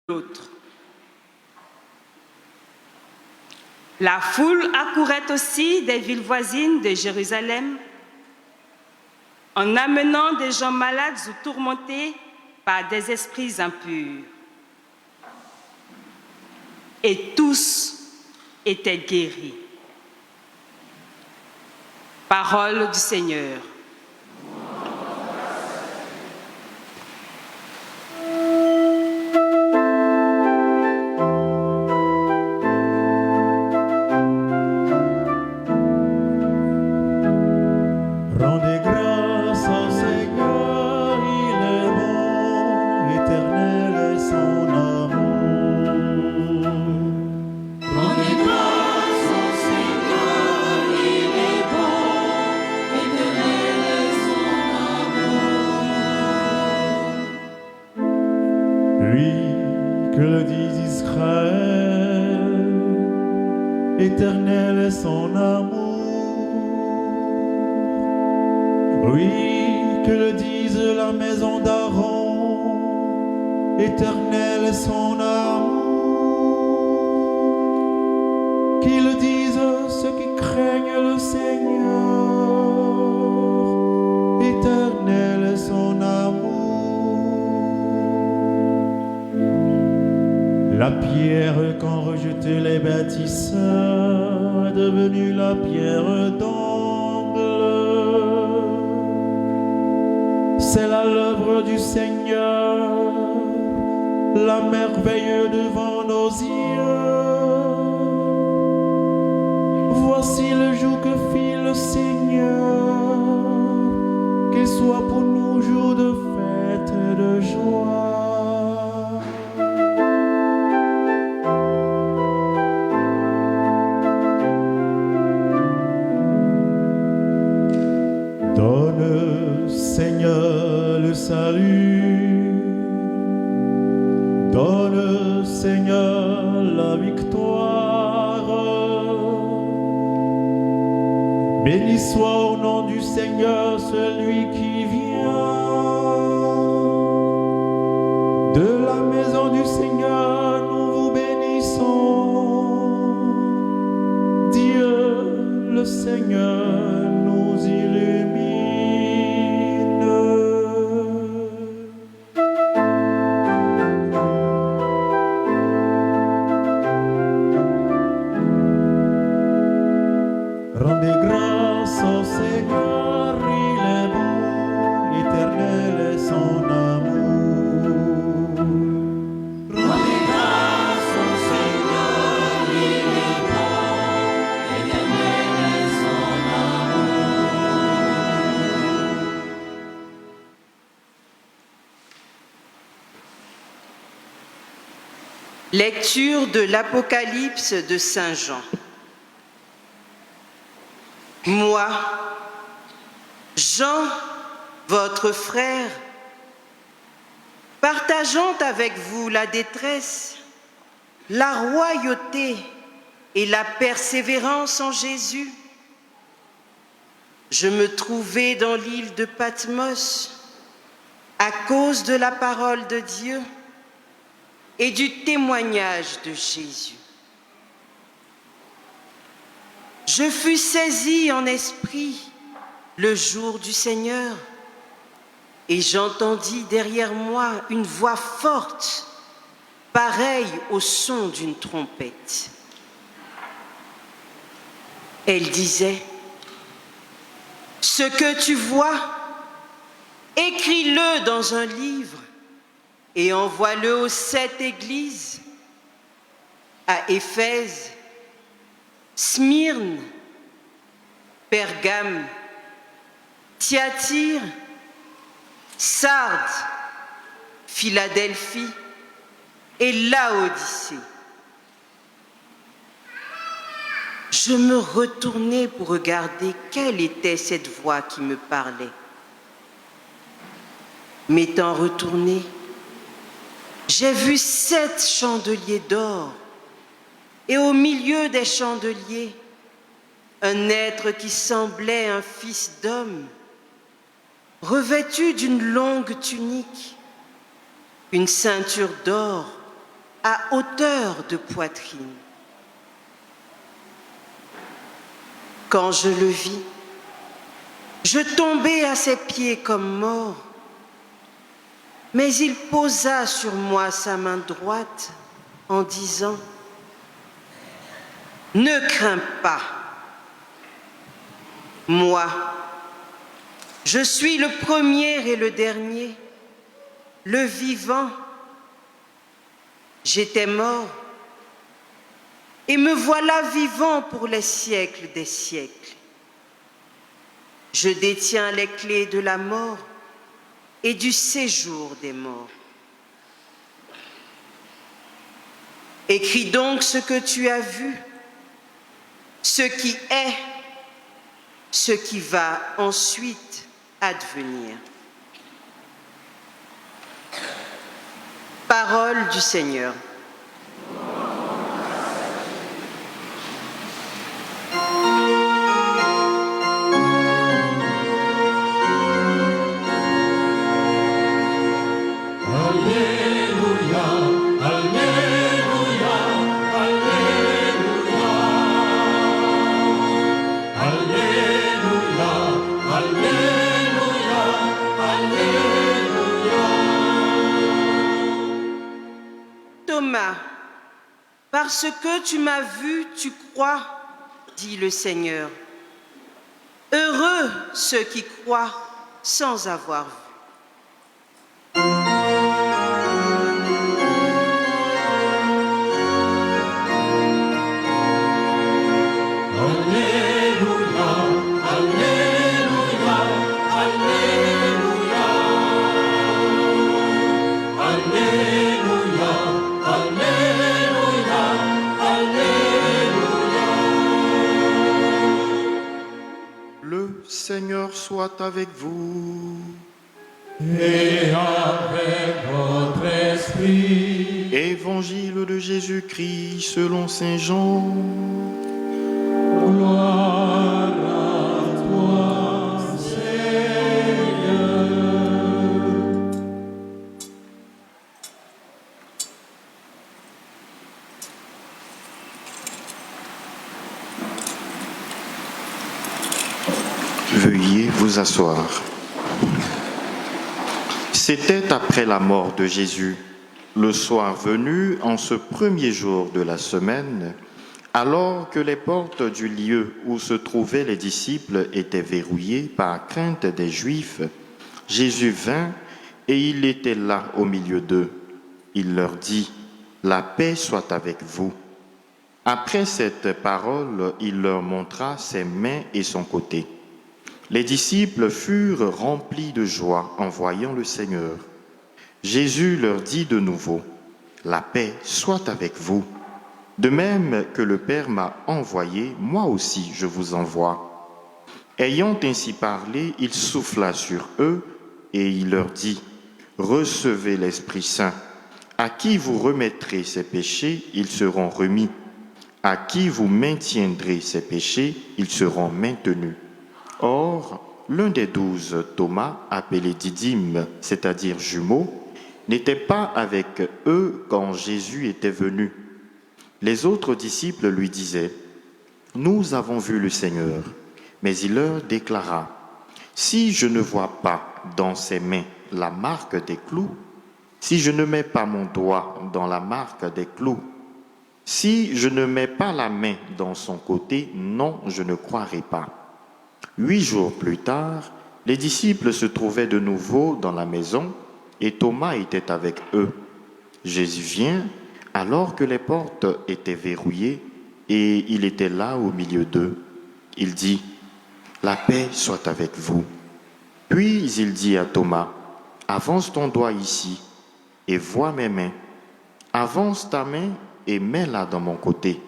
l'autre. La foule accourait aussi des villes voisines de Jérusalem en amenant des gens malades ou tourmentés par des esprits impurs. Et tous étaient guéris. Parole du Seigneur. Rendez grâce au Seigneur, il est bon, éternel est son amour. Rendez grâce au Seigneur, il est bon, éternel est son amour. Oui, que le dise Israël, éternel est son amour. Oui, que le dise la maison d'Aaron, éternel est son amour. Qu'ils le disent ceux qui craignent le Seigneur, éternel est son amour. La pierre qu'ont rejetée les bâtisseurs est devenue la pierre d'angle. C'est là l'œuvre du Seigneur, la merveille devant nos yeux. Voici le jour que fit le Seigneur, qu'il soit pour nous jour de fête et de joie. Donne, Seigneur, le salut. Donne, Seigneur, la victoire. Béni soit au nom du Seigneur celui qui vient. De la maison du Seigneur, nous vous bénissons. Dieu, le Seigneur, nous illumine. Rendez grâce au Seigneur, il est bon, éternel est son amour. Rendez grâce au Seigneur, il est bon, éternel est son amour. Lecture de l'Apocalypse de Saint Jean. Moi, Jean, votre frère, partageant avec vous la détresse, la royauté et la persévérance en Jésus, je me trouvais dans l'île de Patmos à cause de la parole de Dieu et du témoignage de Jésus. Je fus saisi en esprit le jour du Seigneur et j'entendis derrière moi une voix forte, pareille au son d'une trompette. Elle disait, « Ce que tu vois, écris-le dans un livre et envoie-le aux 7 églises, à Éphèse, Smyrne, Pergame, Thyatire, Sardes, Philadelphie et Laodicée. » Je me retournai pour regarder quelle était cette voix qui me parlait. M'étant retourné, j'ai vu 7 chandeliers d'or et au milieu des chandeliers, un être qui semblait un fils d'homme, revêtu d'une longue tunique, une ceinture d'or à hauteur de poitrine. Quand je le vis, je tombai à ses pieds comme mort, mais il posa sur moi sa main droite en disant « Ne crains pas, moi, je suis le premier et le dernier, le vivant. J'étais mort, et me voilà vivant pour les siècles des siècles. Je détiens les clés de la mort et du séjour des morts. Écris donc ce que tu as vu, ce qui est, ce qui va ensuite advenir. » Parole du Seigneur. Thomas, parce que tu m'as vu, tu crois, dit le Seigneur. Heureux ceux qui croient sans avoir vu. Le Seigneur soit avec vous. Et avec votre esprit. Évangile de Jésus-Christ selon Saint Jean. Gloire à toi, Seigneur. Veuillez vous asseoir. C'était après la mort de Jésus, le soir venu, en ce premier jour de la semaine, alors que les portes du lieu où se trouvaient les disciples étaient verrouillées par crainte des Juifs, Jésus vint et il était là au milieu d'eux. Il leur dit, « La paix soit avec vous. » Après cette parole, il leur montra ses mains et son côté. Les disciples furent remplis de joie en voyant le Seigneur. Jésus leur dit de nouveau, « La paix soit avec vous. De même que le Père m'a envoyé, moi aussi je vous envoie. » Ayant ainsi parlé, il souffla sur eux et il leur dit, « Recevez l'Esprit Saint. À qui vous remettrez ses péchés, ils seront remis. À qui vous maintiendrez ses péchés, ils seront maintenus. » Or, l'un des 12, Thomas, appelé Didyme, c'est-à-dire jumeau, n'était pas avec eux quand Jésus était venu. Les autres disciples lui disaient, « Nous avons vu le Seigneur. » Mais il leur déclara, « Si je ne vois pas dans ses mains la marque des clous, si je ne mets pas mon doigt dans la marque des clous, si je ne mets pas la main dans son côté, non, je ne croirai pas. » 8 jours plus tard, les disciples se trouvaient de nouveau dans la maison et Thomas était avec eux. Jésus vient alors que les portes étaient verrouillées et il était là au milieu d'eux. Il dit, « La paix soit avec vous. » Puis il dit à Thomas, « Avance ton doigt ici et vois mes mains. Avance ta main et mets-la dans mon côté.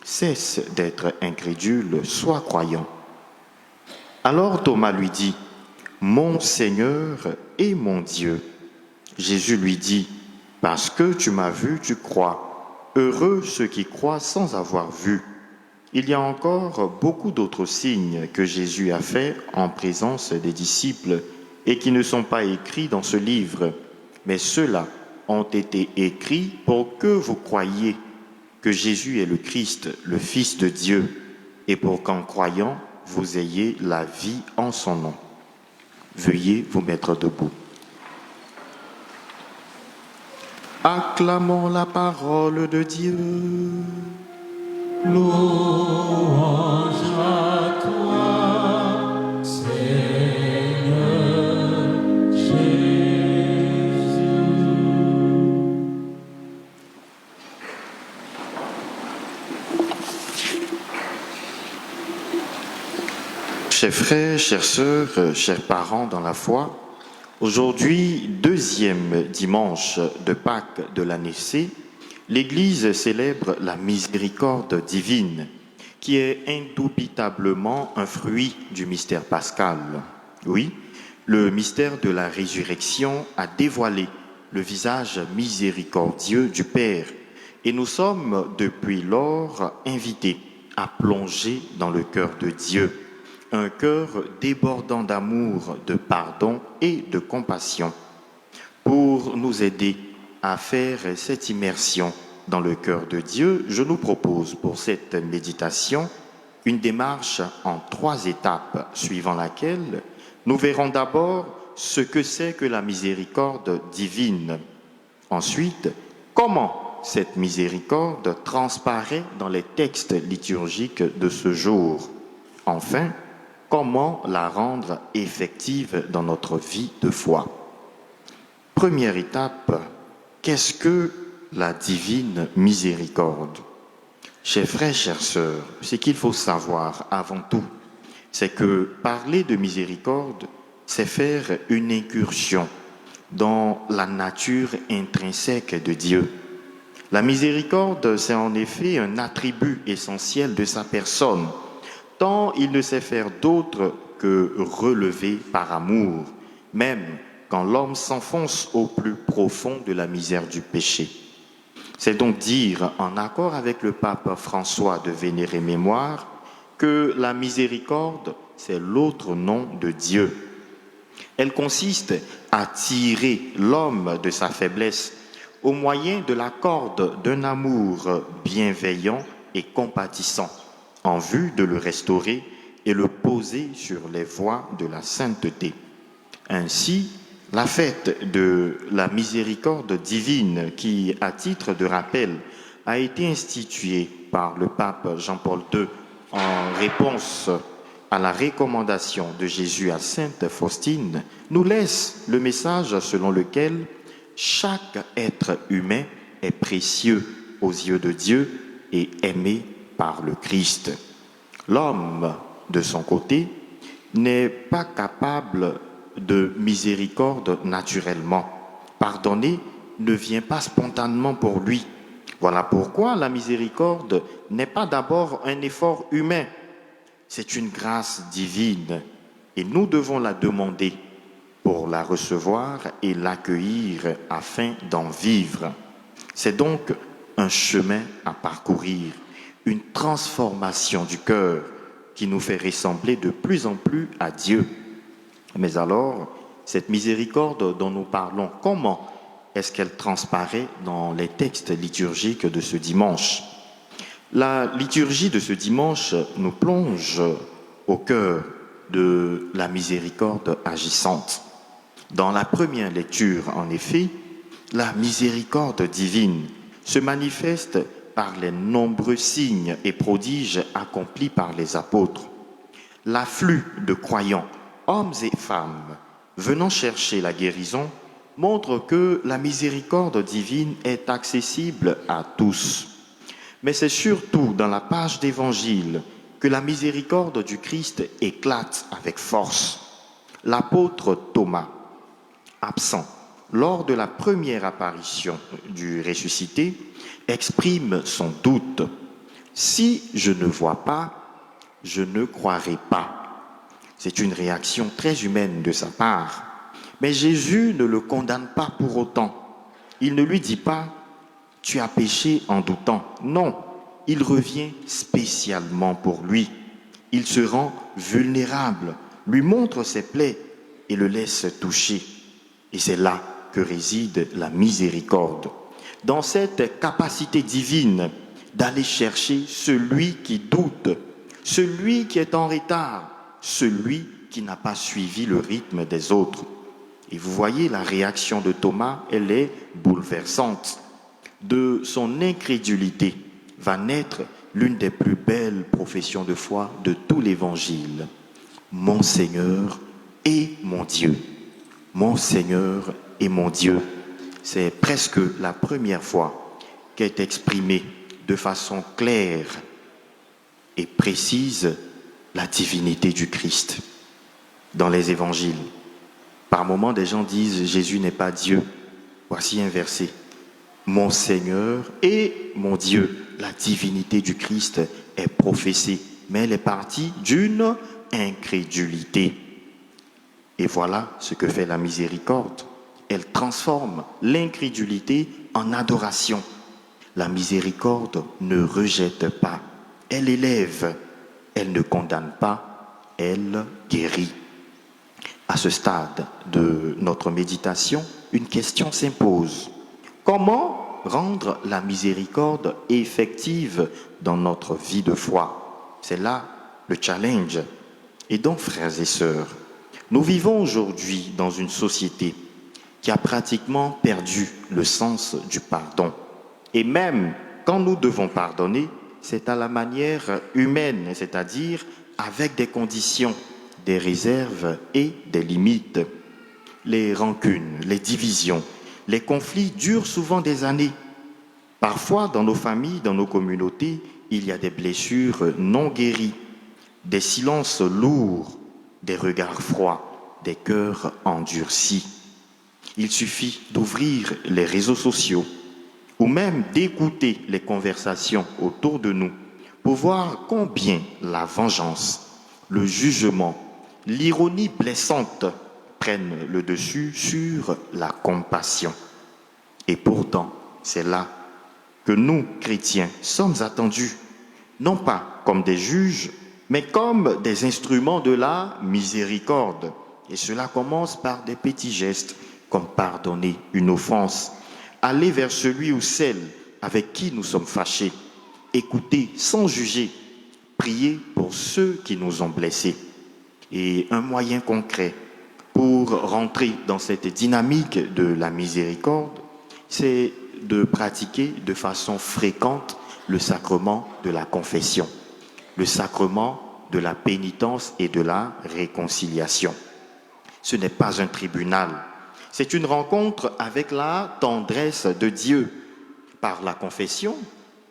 Cesse d'être incrédule, sois croyant. » Alors Thomas lui dit, « Mon Seigneur et mon Dieu. » Jésus lui dit, « Parce que tu m'as vu, tu crois. Heureux ceux qui croient sans avoir vu. » Il y a encore beaucoup d'autres signes que Jésus a faits en présence des disciples et qui ne sont pas écrits dans ce livre, mais ceux-là, ont été écrits pour que vous croyiez que Jésus est le Christ, le Fils de Dieu, et pour qu'en croyant, vous ayez la vie en son nom. Veuillez vous mettre debout. Acclamons la parole de Dieu. Louange à toi, Seigneur Jésus. Chers frères, chères sœurs, chers parents dans la foi, aujourd'hui, deuxième dimanche de Pâques de l'année C, l'Église célèbre la miséricorde divine, qui est indubitablement un fruit du mystère pascal. Oui, le mystère de la résurrection a dévoilé le visage miséricordieux du Père, et nous sommes depuis lors invités à plonger dans le cœur de Dieu, un cœur débordant d'amour, de pardon et de compassion. Pour nous aider à faire cette immersion dans le cœur de Dieu, je nous propose pour cette méditation une démarche en 3 étapes, suivant laquelle nous verrons d'abord ce que c'est que la miséricorde divine. Ensuite, comment cette miséricorde transparaît dans les textes liturgiques de ce jour. Enfin, comment la rendre effective dans notre vie de foi. Première étape, qu'est-ce que la divine miséricorde? Chers frères, chères sœurs, ce qu'il faut savoir avant tout, c'est que parler de miséricorde, c'est faire une incursion dans la nature intrinsèque de Dieu. La miséricorde, c'est en effet un attribut essentiel de sa personne, tant il ne sait faire d'autre que relever par amour, même quand l'homme s'enfonce au plus profond de la misère du péché. C'est donc dire, en accord avec le pape François de vénérée mémoire, que la miséricorde, c'est l'autre nom de Dieu. Elle consiste à tirer l'homme de sa faiblesse au moyen de la corde d'un amour bienveillant et compatissant, en vue de le restaurer et le poser sur les voies de la sainteté. Ainsi, la fête de la miséricorde divine qui, à titre de rappel, a été instituée par le pape Jean-Paul II en réponse à la recommandation de Jésus à Sainte Faustine, nous laisse le message selon lequel chaque être humain est précieux aux yeux de Dieu et aimé par le Christ. L'homme, de son côté, n'est pas capable de miséricorde naturellement. Pardonner ne vient pas spontanément pour lui. Voilà pourquoi la miséricorde n'est pas d'abord un effort humain, c'est une grâce divine et nous devons la demander pour la recevoir et l'accueillir afin d'en vivre. C'est donc un chemin à parcourir, une transformation du cœur qui nous fait ressembler de plus en plus à Dieu. Mais alors, cette miséricorde dont nous parlons, comment est-ce qu'elle transparaît dans les textes liturgiques de ce dimanche? La liturgie de ce dimanche nous plonge au cœur de la miséricorde agissante. Dans la première lecture, en effet, la miséricorde divine se manifeste par les nombreux signes et prodiges accomplis par les apôtres. L'afflux de croyants, hommes et femmes, venant chercher la guérison, montre que la miséricorde divine est accessible à tous. Mais c'est surtout dans la page d'Évangile que la miséricorde du Christ éclate avec force. L'apôtre Thomas, absent lors de la première apparition du ressuscité, exprime son doute. « Si je ne vois pas, je ne croirai pas. » C'est une réaction très humaine de sa part. Mais Jésus ne le condamne pas pour autant. Il ne lui dit pas « tu as péché en doutant ». Non, il revient spécialement pour lui. Il se rend vulnérable, lui montre ses plaies et le laisse toucher. Et c'est là que réside la miséricorde, dans cette capacité divine d'aller chercher celui qui doute, celui qui est en retard, celui qui n'a pas suivi le rythme des autres. Et vous voyez, la réaction de Thomas, elle est bouleversante. De son incrédulité va naître l'une des plus belles professions de foi de tout l'Évangile. Mon Seigneur et mon Dieu. Mon Seigneur et mon Dieu. C'est presque la première fois qu'est exprimée de façon claire et précise la divinité du Christ dans les évangiles. Par moments, des gens disent Jésus n'est pas Dieu. Voici un verset. Mon Seigneur et mon Dieu. La divinité du Christ est professée, mais elle est partie d'une incrédulité. Et voilà ce que fait la miséricorde. Elle transforme l'incrédulité en adoration. La miséricorde ne rejette pas, elle élève, elle ne condamne pas, elle guérit. À ce stade de notre méditation, une question s'impose. Comment rendre la miséricorde effective dans notre vie de foi? C'est là le challenge. Et donc, frères et sœurs, nous vivons aujourd'hui dans une société qui a pratiquement perdu le sens du pardon. Et même quand nous devons pardonner, c'est à la manière humaine, c'est-à-dire avec des conditions, des réserves et des limites. Les rancunes, les divisions, les conflits durent souvent des années. Parfois, dans nos familles, dans nos communautés, il y a des blessures non guéries, des silences lourds, des regards froids, des cœurs endurcis. Il suffit d'ouvrir les réseaux sociaux ou même d'écouter les conversations autour de nous pour voir combien la vengeance, le jugement, l'ironie blessante prennent le dessus sur la compassion. Et pourtant, c'est là que nous, chrétiens, sommes attendus, non pas comme des juges, mais comme des instruments de la miséricorde. Et cela commence par des petits gestes, comme pardonner une offense, aller vers celui ou celle avec qui nous sommes fâchés, écouter sans juger, prier pour ceux qui nous ont blessés. Et un moyen concret pour rentrer dans cette dynamique de la miséricorde, c'est de pratiquer de façon fréquente le sacrement de la confession, le sacrement de la pénitence et de la réconciliation. Ce n'est pas un tribunal, c'est une rencontre avec la tendresse de Dieu. Par la confession,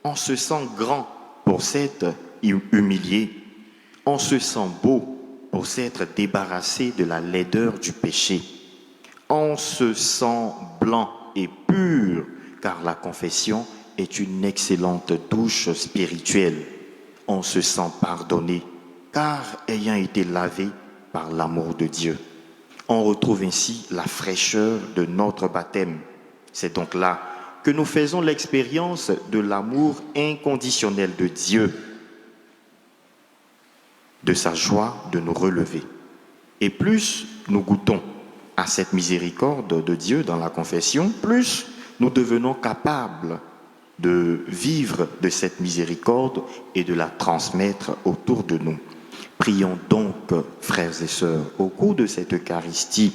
on se sent grand pour s'être humilié, on se sent beau pour s'être débarrassé de la laideur du péché, on se sent blanc et pur car la confession est une excellente douche spirituelle. On se sent pardonné car ayant été lavé par l'amour de Dieu. On retrouve ainsi la fraîcheur de notre baptême. C'est donc là que nous faisons l'expérience de l'amour inconditionnel de Dieu, de sa joie de nous relever. Et plus nous goûtons à cette miséricorde de Dieu dans la confession, plus nous devenons capables de vivre de cette miséricorde et de la transmettre autour de nous. Prions donc, frères et sœurs, au cours de cette Eucharistie,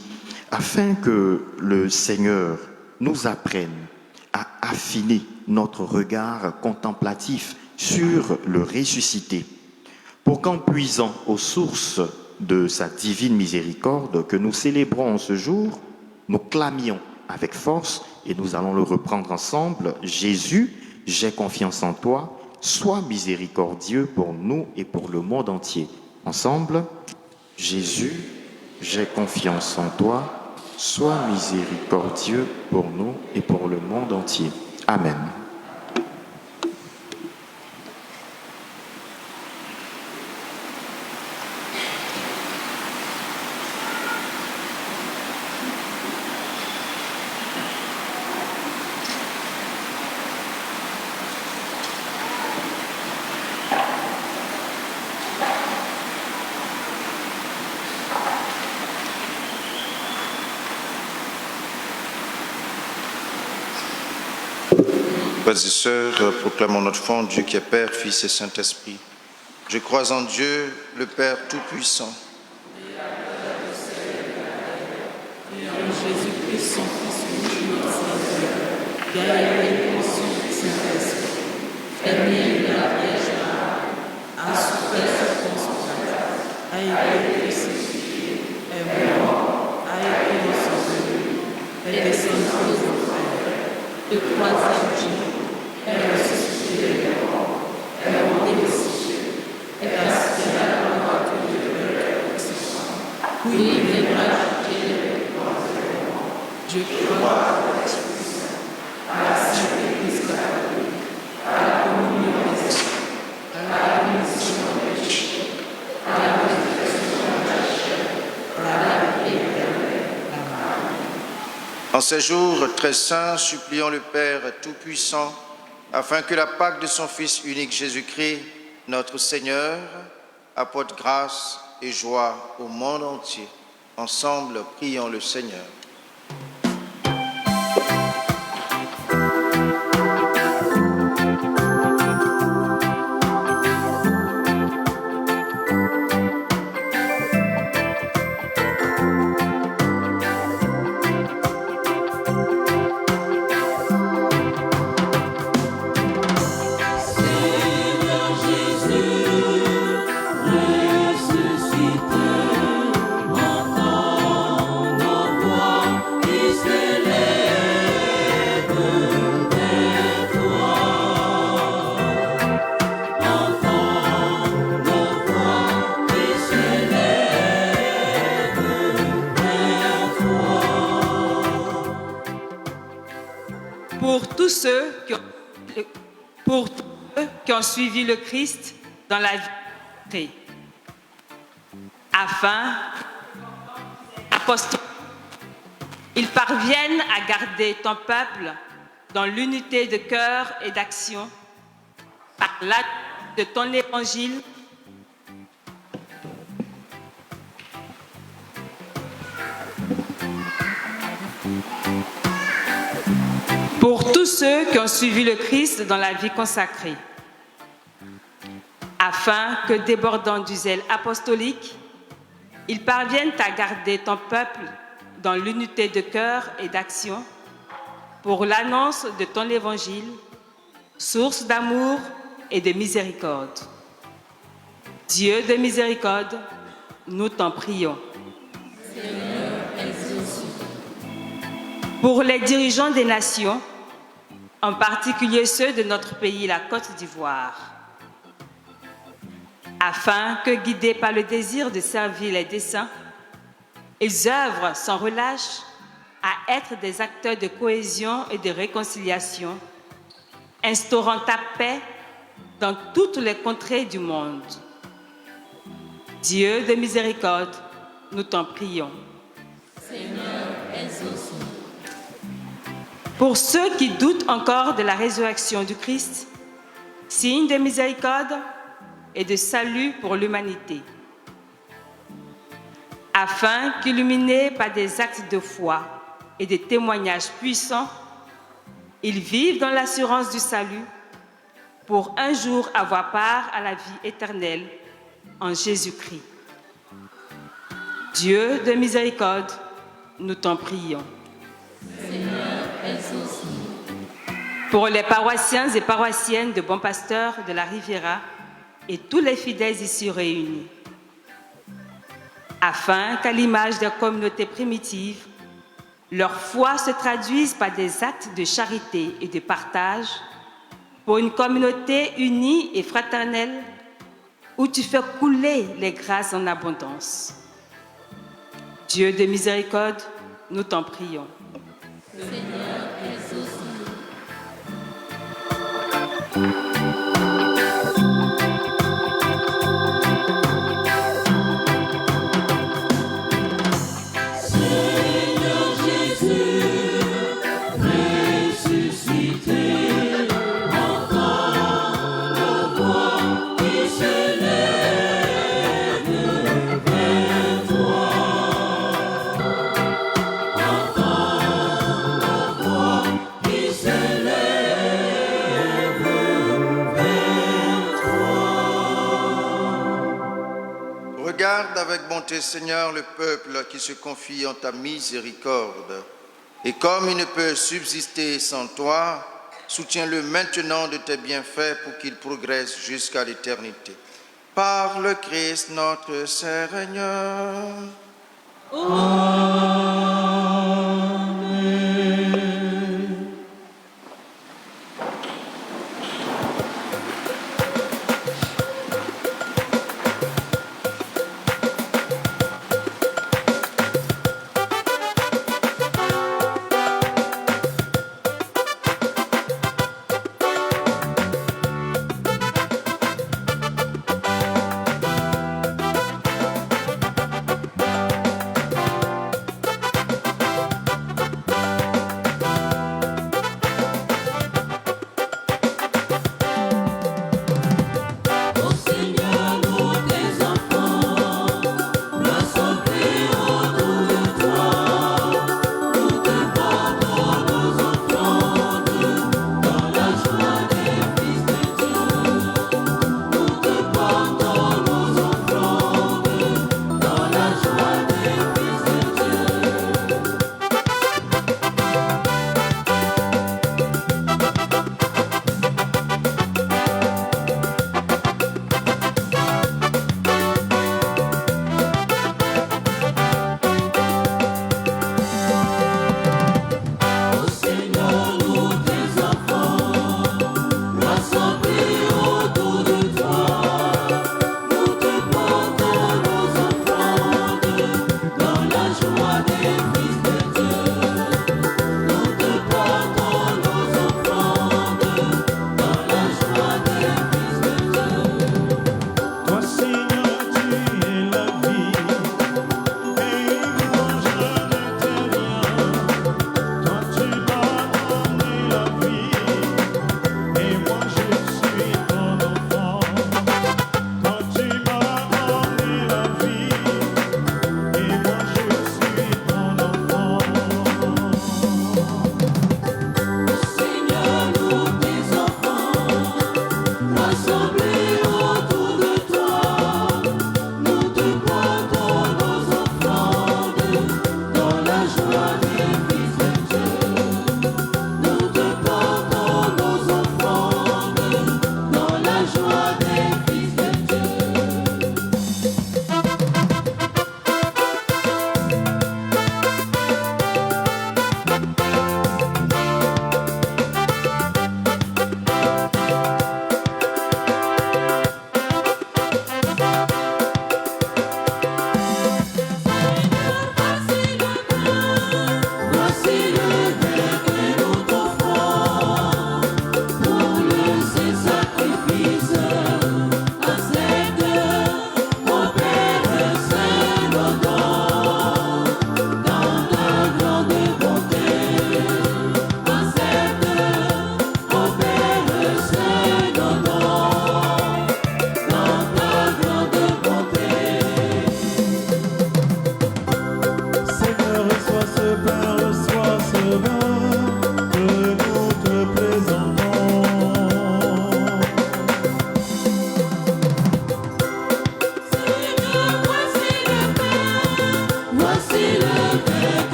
afin que le Seigneur nous apprenne à affiner notre regard contemplatif sur le ressuscité, pour qu'en puisant aux sources de sa divine miséricorde que nous célébrons ce jour, nous clamions avec force, et nous allons le reprendre ensemble, Jésus, j'ai confiance en toi, sois miséricordieux pour nous et pour le monde entier. Ensemble, Jésus, j'ai confiance en toi, sois miséricordieux pour nous et pour le monde entier. Amen. Frères et sœurs, proclamons notre foi en Dieu qui est Père, Fils et Saint-Esprit. Je crois en Dieu, le Père Tout-Puissant, et en Jésus-Christ, son Fils unique, notre Sauveur, qui a été conçu du Saint-Esprit, est né de la Vierge Marie, a souffert sous Ponce Pilate, a été crucifié, est mort, a été enseveli, est descendu aux enfers, le troisième jour, est ressuscité des morts, est monté aux cieux, est assis à la droite de Dieu Tout-Puissant, puis il viendra juger les vivants et les morts. Je crois à l'Esprit Saint, à la Sainte Église catholique, à la communion des saints, à la rémission des péchés, à la résurrection de la chair, à la vie éternelle. Amen. En ces jours très saints, supplions le Père Tout-Puissant, afin que la Pâque de son Fils unique Jésus-Christ, notre Seigneur, apporte grâce et joie au monde entier. Ensemble, prions le Seigneur. Seigneur Jésus, ressuscité, entends nos voix qui s'élèvent vers toi. Entends nos voix qui s'élèvent vers toi. Pour tous ceux qui ont suivi le Christ dans la vie, afin apostolique, ils parviennent à garder ton peuple dans l'unité de cœur et d'action par l'acte de ton évangile. Pour tous ceux qui ont suivi le Christ dans la vie consacrée, afin que, débordant du zèle apostolique, ils parviennent à garder ton peuple dans l'unité de cœur et d'action pour l'annonce de ton évangile, source d'amour et de miséricorde. Dieu de miséricorde, nous t'en prions. Pour les dirigeants des nations, en particulier ceux de notre pays, la Côte d'Ivoire, afin que, guidés par le désir de servir les desseins, ils œuvrent sans relâche à être des acteurs de cohésion et de réconciliation, instaurant ta paix dans toutes les contrées du monde. Dieu de miséricorde, nous t'en prions. Pour ceux qui doutent encore de la résurrection du Christ, signe de miséricorde et de salut pour l'humanité, afin qu'illuminés par des actes de foi et des témoignages puissants, ils vivent dans l'assurance du salut pour un jour avoir part à la vie éternelle en Jésus-Christ. Dieu de miséricorde, nous t'en prions. Pour les paroissiens et paroissiennes de Bon Pasteur de la Riviera et tous les fidèles ici réunis, afin qu'à l'image des communautés primitives, leur foi se traduise par des actes de charité et de partage pour une communauté unie et fraternelle où tu fais couler les grâces en abondance. Dieu de miséricorde, nous t'en prions. Seigneur Jésus, ressuscité, entends nos voix qui s'élèvent vers toi. Entends nos voix qui s'élèvent Regarde avec bonté, Seigneur, le peuple qui se confie en ta miséricorde. Et comme il ne peut subsister sans toi, soutiens-le maintenant de tes bienfaits pour qu'il progresse jusqu'à l'éternité. Par le Christ notre Seigneur.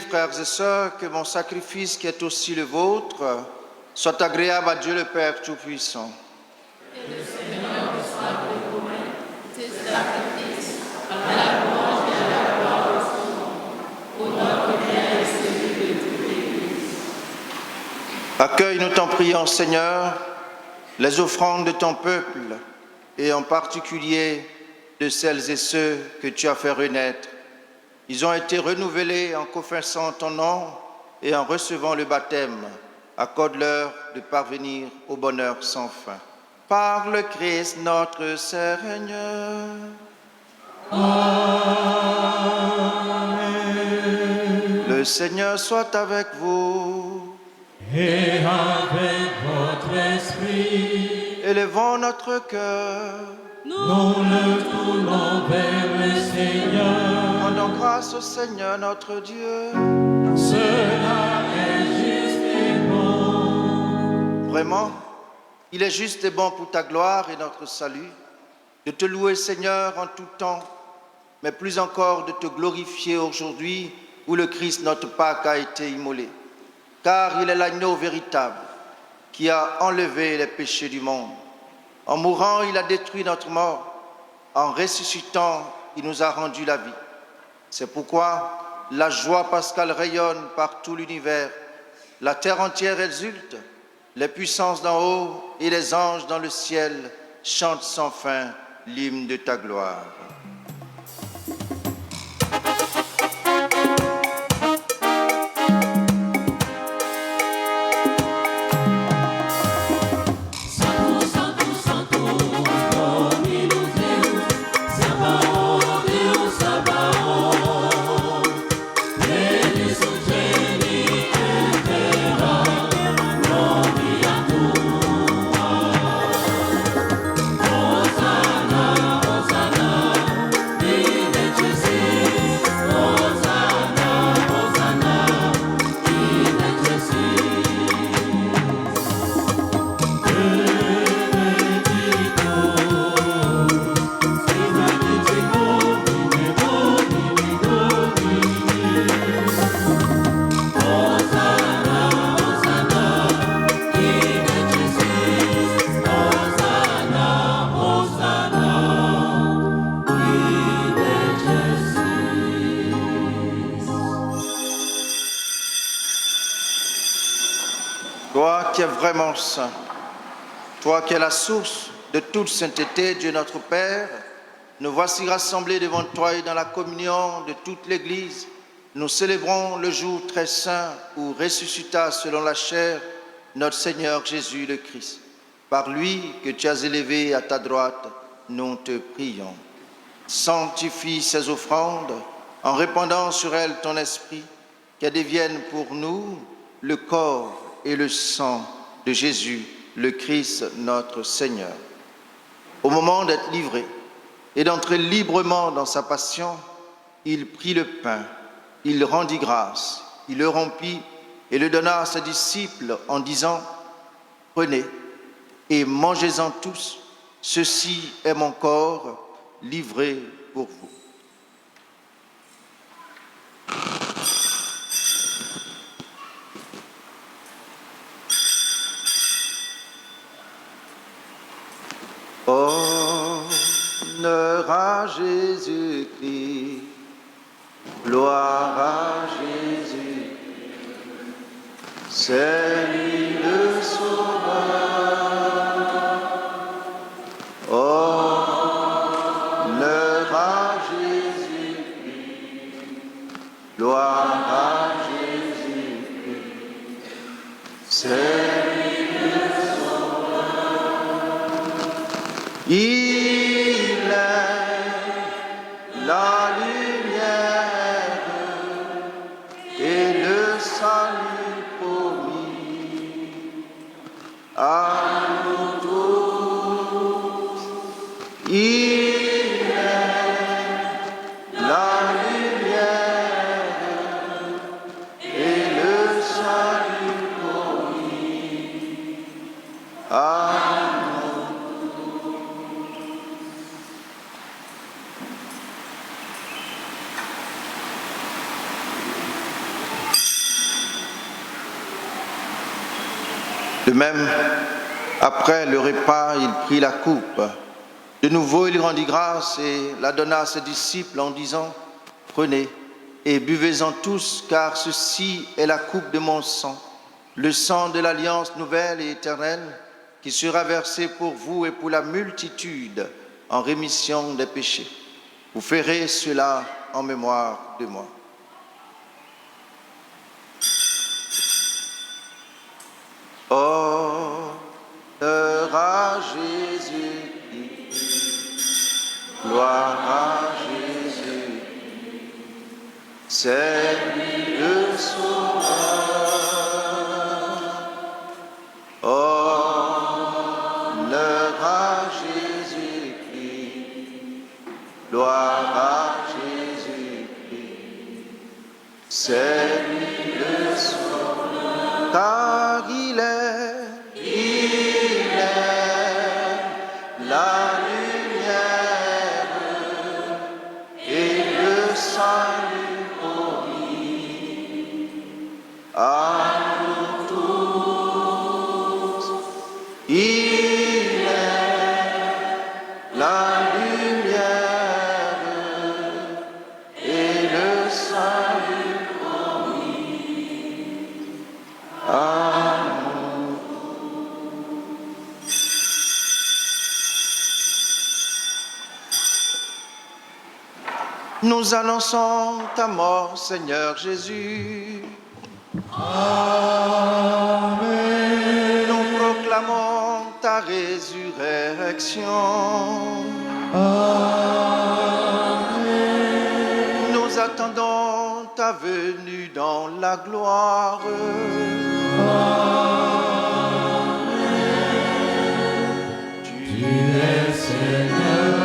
Frères et sœurs, que mon sacrifice qui est aussi le vôtre soit agréable à Dieu le Père Tout-Puissant. Que le Seigneur reçoive de vous tes sacrifices à la louange Accueille, nous t'en prions, Seigneur, les offrandes de ton peuple, et en particulier de celles et ceux que tu as fait renaître. Ils ont été renouvelés en confessant ton nom et en recevant le baptême. Accorde-leur de parvenir au bonheur sans fin. Par le Christ notre Seigneur. Amen. Le Seigneur soit avec vous. Et avec votre esprit, Élevons notre cœur. nous le tournons vers le Seigneur. Rendons grâce au Seigneur notre Dieu. Cela est juste et bon. Vraiment, il est juste et bon pour ta gloire et notre salut de te louer, Seigneur, en tout temps, mais plus encore de te glorifier aujourd'hui où le Christ, notre Pâque, a été immolé. Car il est l'agneau véritable qui a enlevé les péchés du monde. En mourant, il a détruit notre mort. En ressuscitant, il nous a rendu la vie. C'est pourquoi la joie pascale rayonne par tout l'univers. La terre entière exulte. Les puissances d'en haut et les anges dans le ciel chantent sans fin l'hymne de ta gloire. Toi qui es vraiment saint, toi qui es la source de toute sainteté, Dieu notre Père, nous voici rassemblés devant toi et dans la communion de toute l'Église. Nous célébrons le jour très saint où ressuscita selon la chair notre Seigneur Jésus le Christ. Par lui que tu as élevé à ta droite, nous te prions. Sanctifie ces offrandes en répandant sur elles ton esprit, qu'elles deviennent pour nous le corps et le sang de Jésus, le Christ, notre Seigneur. Au moment d'être livré et d'entrer librement dans sa passion, il prit le pain, il rendit grâce, il le rompit et le donna à ses disciples en disant « Prenez et mangez-en tous, ceci est mon corps livré pour vous. » Honneur à Jésus-Christ, gloire à Jésus, c'est lui le Sauveur. Honneur à Jésus-Christ, gloire à Jésus-Christ, c'est il est la lumière et le salut promis à nous tous. Il est la lumière et le salut promis à De même, après le repas, il prit la coupe. De nouveau, il rendit grâce et la donna à ses disciples en disant « Prenez et buvez-en tous, car ceci est la coupe de mon sang, le sang de l'alliance nouvelle et éternelle qui sera versé pour vous et pour la multitude en rémission des péchés. Vous ferez cela en mémoire de moi. Honneur à Jésus-Christ, gloire à Jésus, c'est lui le Sauveur. Honneur à Jésus-Christ, gloire à Jésus-Christ, c'est lui le Sauveur. Car il est la lumière et le salut promis à nous tous. Il est la lumière et le salut promis à nous. Nous annonçons ta mort, Seigneur Jésus. Amen. Nous proclamons ta résurrection. Amen. Nous attendons ta venue dans la gloire. Amen. Tu es Seigneur.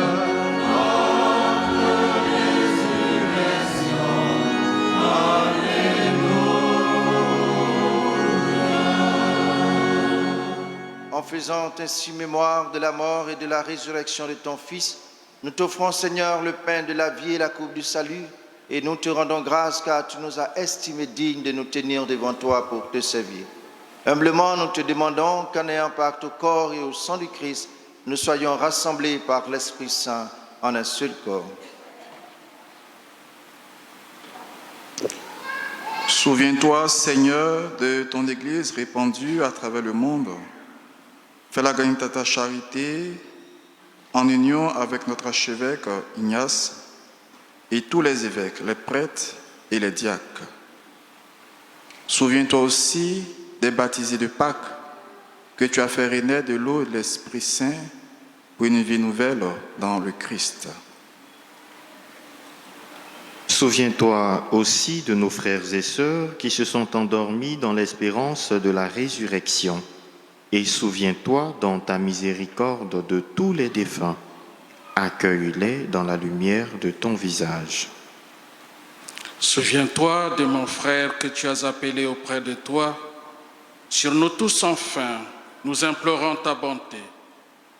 En faisant ainsi mémoire de la mort et de la résurrection de ton Fils, nous t'offrons, Seigneur, le pain de la vie et la coupe du salut, et nous te rendons grâce car tu nous as estimés dignes de nous tenir devant toi pour te servir. Humblement, nous te demandons qu'en ayant part au corps et au sang du Christ, nous soyons rassemblés par l'Esprit Saint en un seul corps. Souviens-toi, Seigneur, de ton Église répandue à travers le monde. Fais-la gagner de ta charité en union avec notre archevêque Ignace et tous les évêques, les prêtres et les diacres. Souviens-toi aussi des baptisés de Pâques que tu as fait renaître de l'eau et de l'Esprit Saint pour une vie nouvelle dans le Christ. Souviens-toi aussi de nos frères et sœurs qui se sont endormis dans l'espérance de la résurrection. Et souviens-toi dans ta miséricorde de tous les défunts. Accueille-les dans la lumière de ton visage. Souviens-toi de mon frère que tu as appelé auprès de toi. Sur nous tous enfin, nous implorons ta bonté.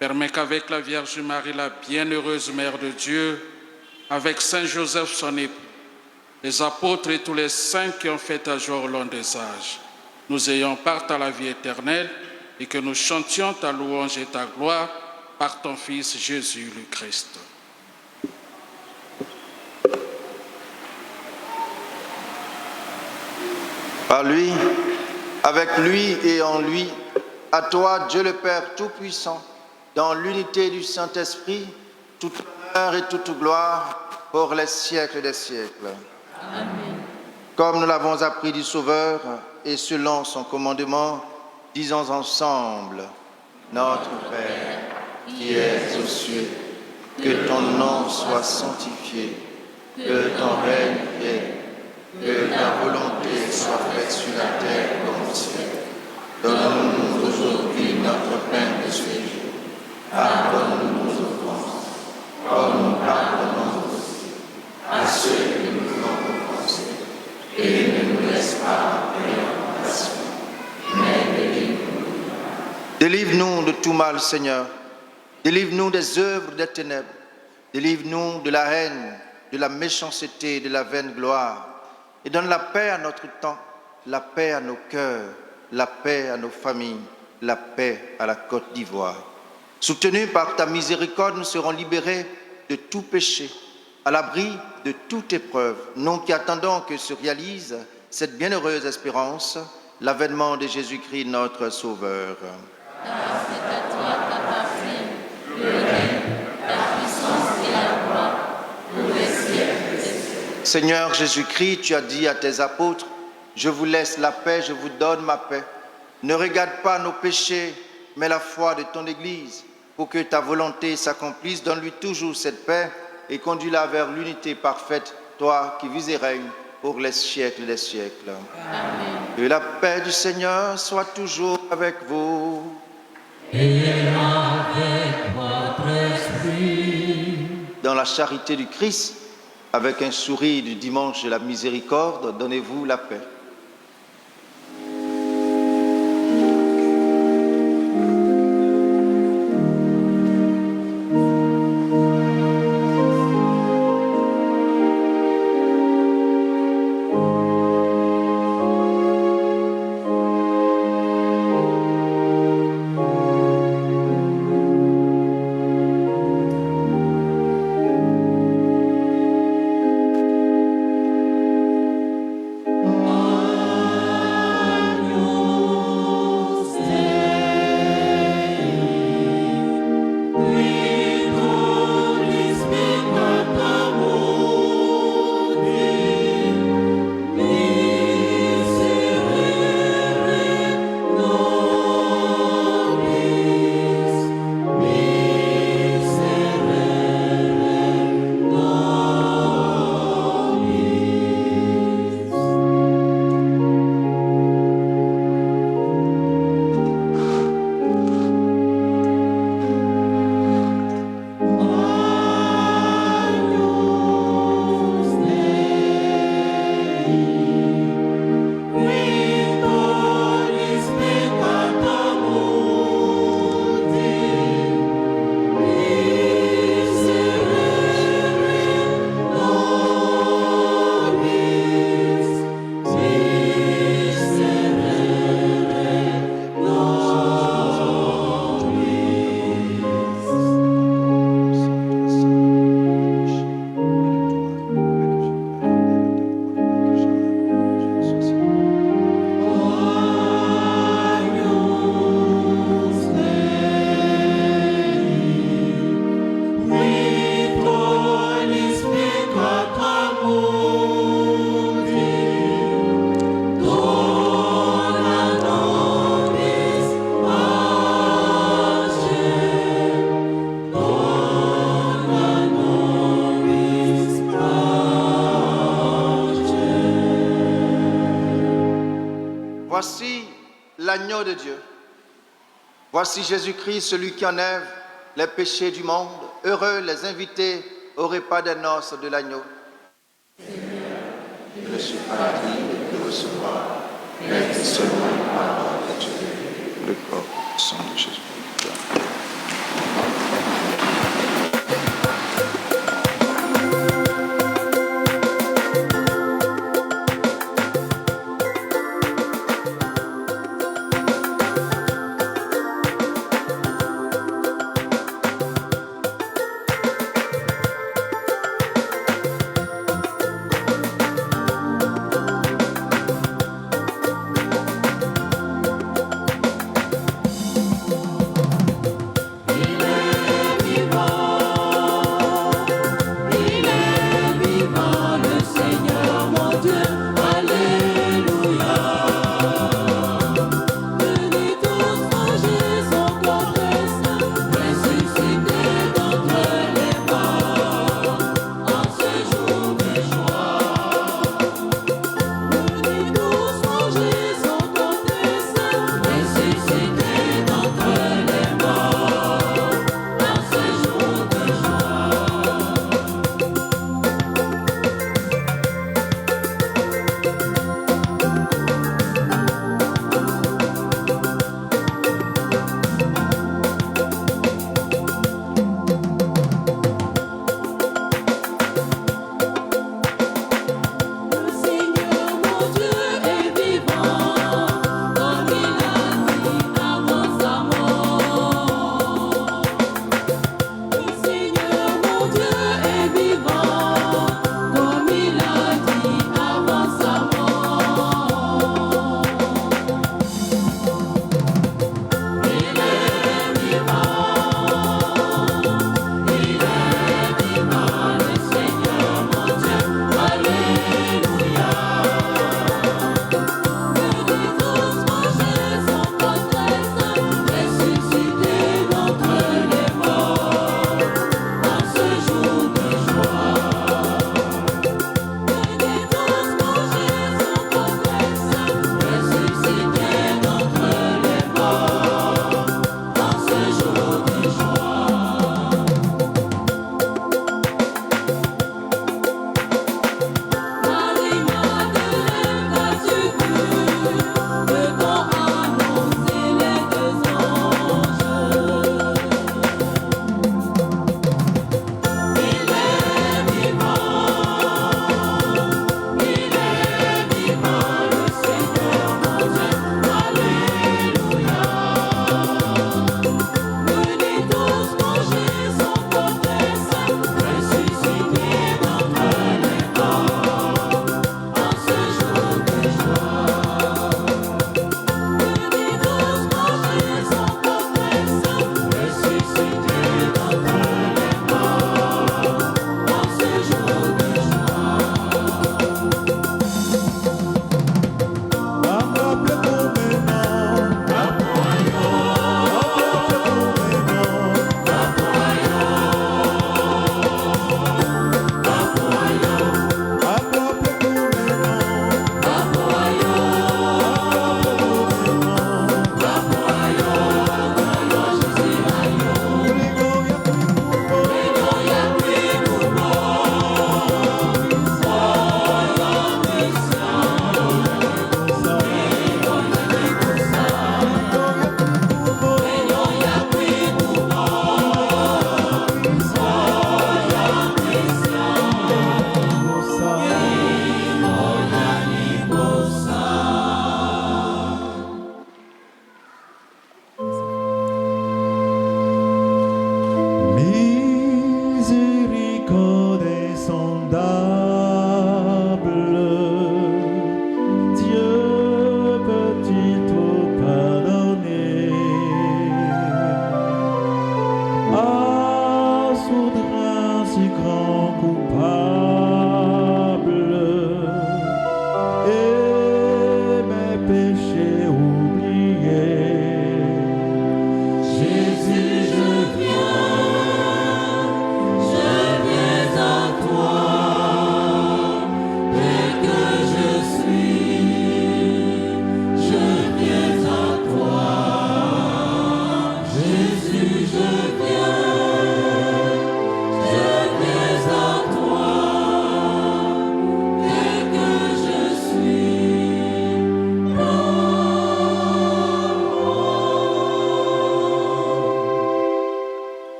Permets qu'avec la Vierge Marie, la bienheureuse Mère de Dieu, avec Saint Joseph son époux, les apôtres et tous les saints qui ont fait ta joie au long des âges, nous ayons part à la vie éternelle et que nous chantions ta louange et ta gloire par ton Fils Jésus le Christ. Par lui, avec lui et en lui, à toi, Dieu le Père Tout-Puissant, dans l'unité du Saint-Esprit, toute honneur et toute gloire pour les siècles des siècles. Amen. Comme nous l'avons appris du Sauveur et selon son commandement, disons ensemble, notre Père, qui es aux cieux, que ton nom soit sanctifié, que ton règne vienne, que ta volonté soit faite sur la terre comme au ciel. Donne-nous aujourd'hui notre pain de ce jour. Pardonne-nous nos offenses, comme nous pardonnons aussi à ceux qui nous ont offensés. Et ne nous laisse pas entrer en tentation, mais délivre-nous. Délivre-nous de tout mal, Seigneur. Délivre-nous des œuvres des ténèbres. Délivre-nous de la haine, de la méchanceté, de la vaine gloire. Et donne la paix à notre temps, la paix à nos cœurs, la paix à nos familles, la paix à la Côte d'Ivoire. Soutenus par ta miséricorde, nous serons libérés de tout péché, à l'abri de toute épreuve, nous qui attendons que se réalise cette bienheureuse espérance l'avènement de Jésus-Christ, notre Sauveur. Car c'est à toi qu'appartiennent le règne, la puissance et la gloire pour les siècles des siècles. Seigneur Jésus-Christ, tu as dit à tes apôtres, « Je vous laisse la paix, je vous donne ma paix. Ne regarde pas nos péchés, mais la foi de ton Église. Pour que ta volonté s'accomplisse, donne-lui toujours cette paix et conduis-la vers l'unité parfaite, toi qui vis et règnes pour les siècles des siècles. » Amen. Que la paix du Seigneur soit toujours avec vous. Et avec votre esprit. Dans la charité du Christ, avec un sourire du dimanche de la miséricorde, donnez-vous la paix. Voici l'agneau de Dieu. Voici Jésus-Christ, celui qui enlève les péchés du monde. Heureux les invités au repas des noces de l'agneau. Seigneur, je ne suis pas digne de recevoir, mais seulement une parole de Dieu. Le corps et le sang de Jésus.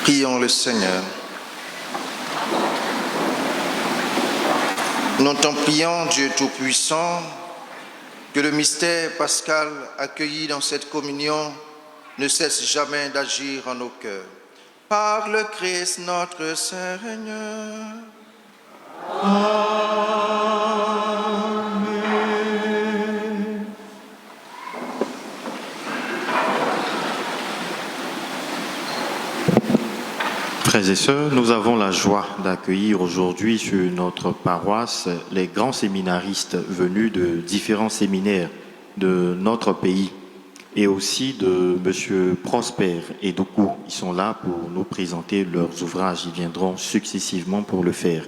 Prions le Seigneur. Nous t'en prions, Dieu Tout-Puissant, que le mystère pascal accueilli dans cette communion ne cesse jamais d'agir en nos cœurs. Par le Christ notre Seigneur. Amen. Frères et sœurs, nous avons la joie d'accueillir aujourd'hui sur notre paroisse les grands séminaristes venus de différents séminaires de notre pays et aussi de M. Prosper et Doukou. Ils sont là pour nous présenter leurs ouvrages. Ils viendront successivement pour le faire.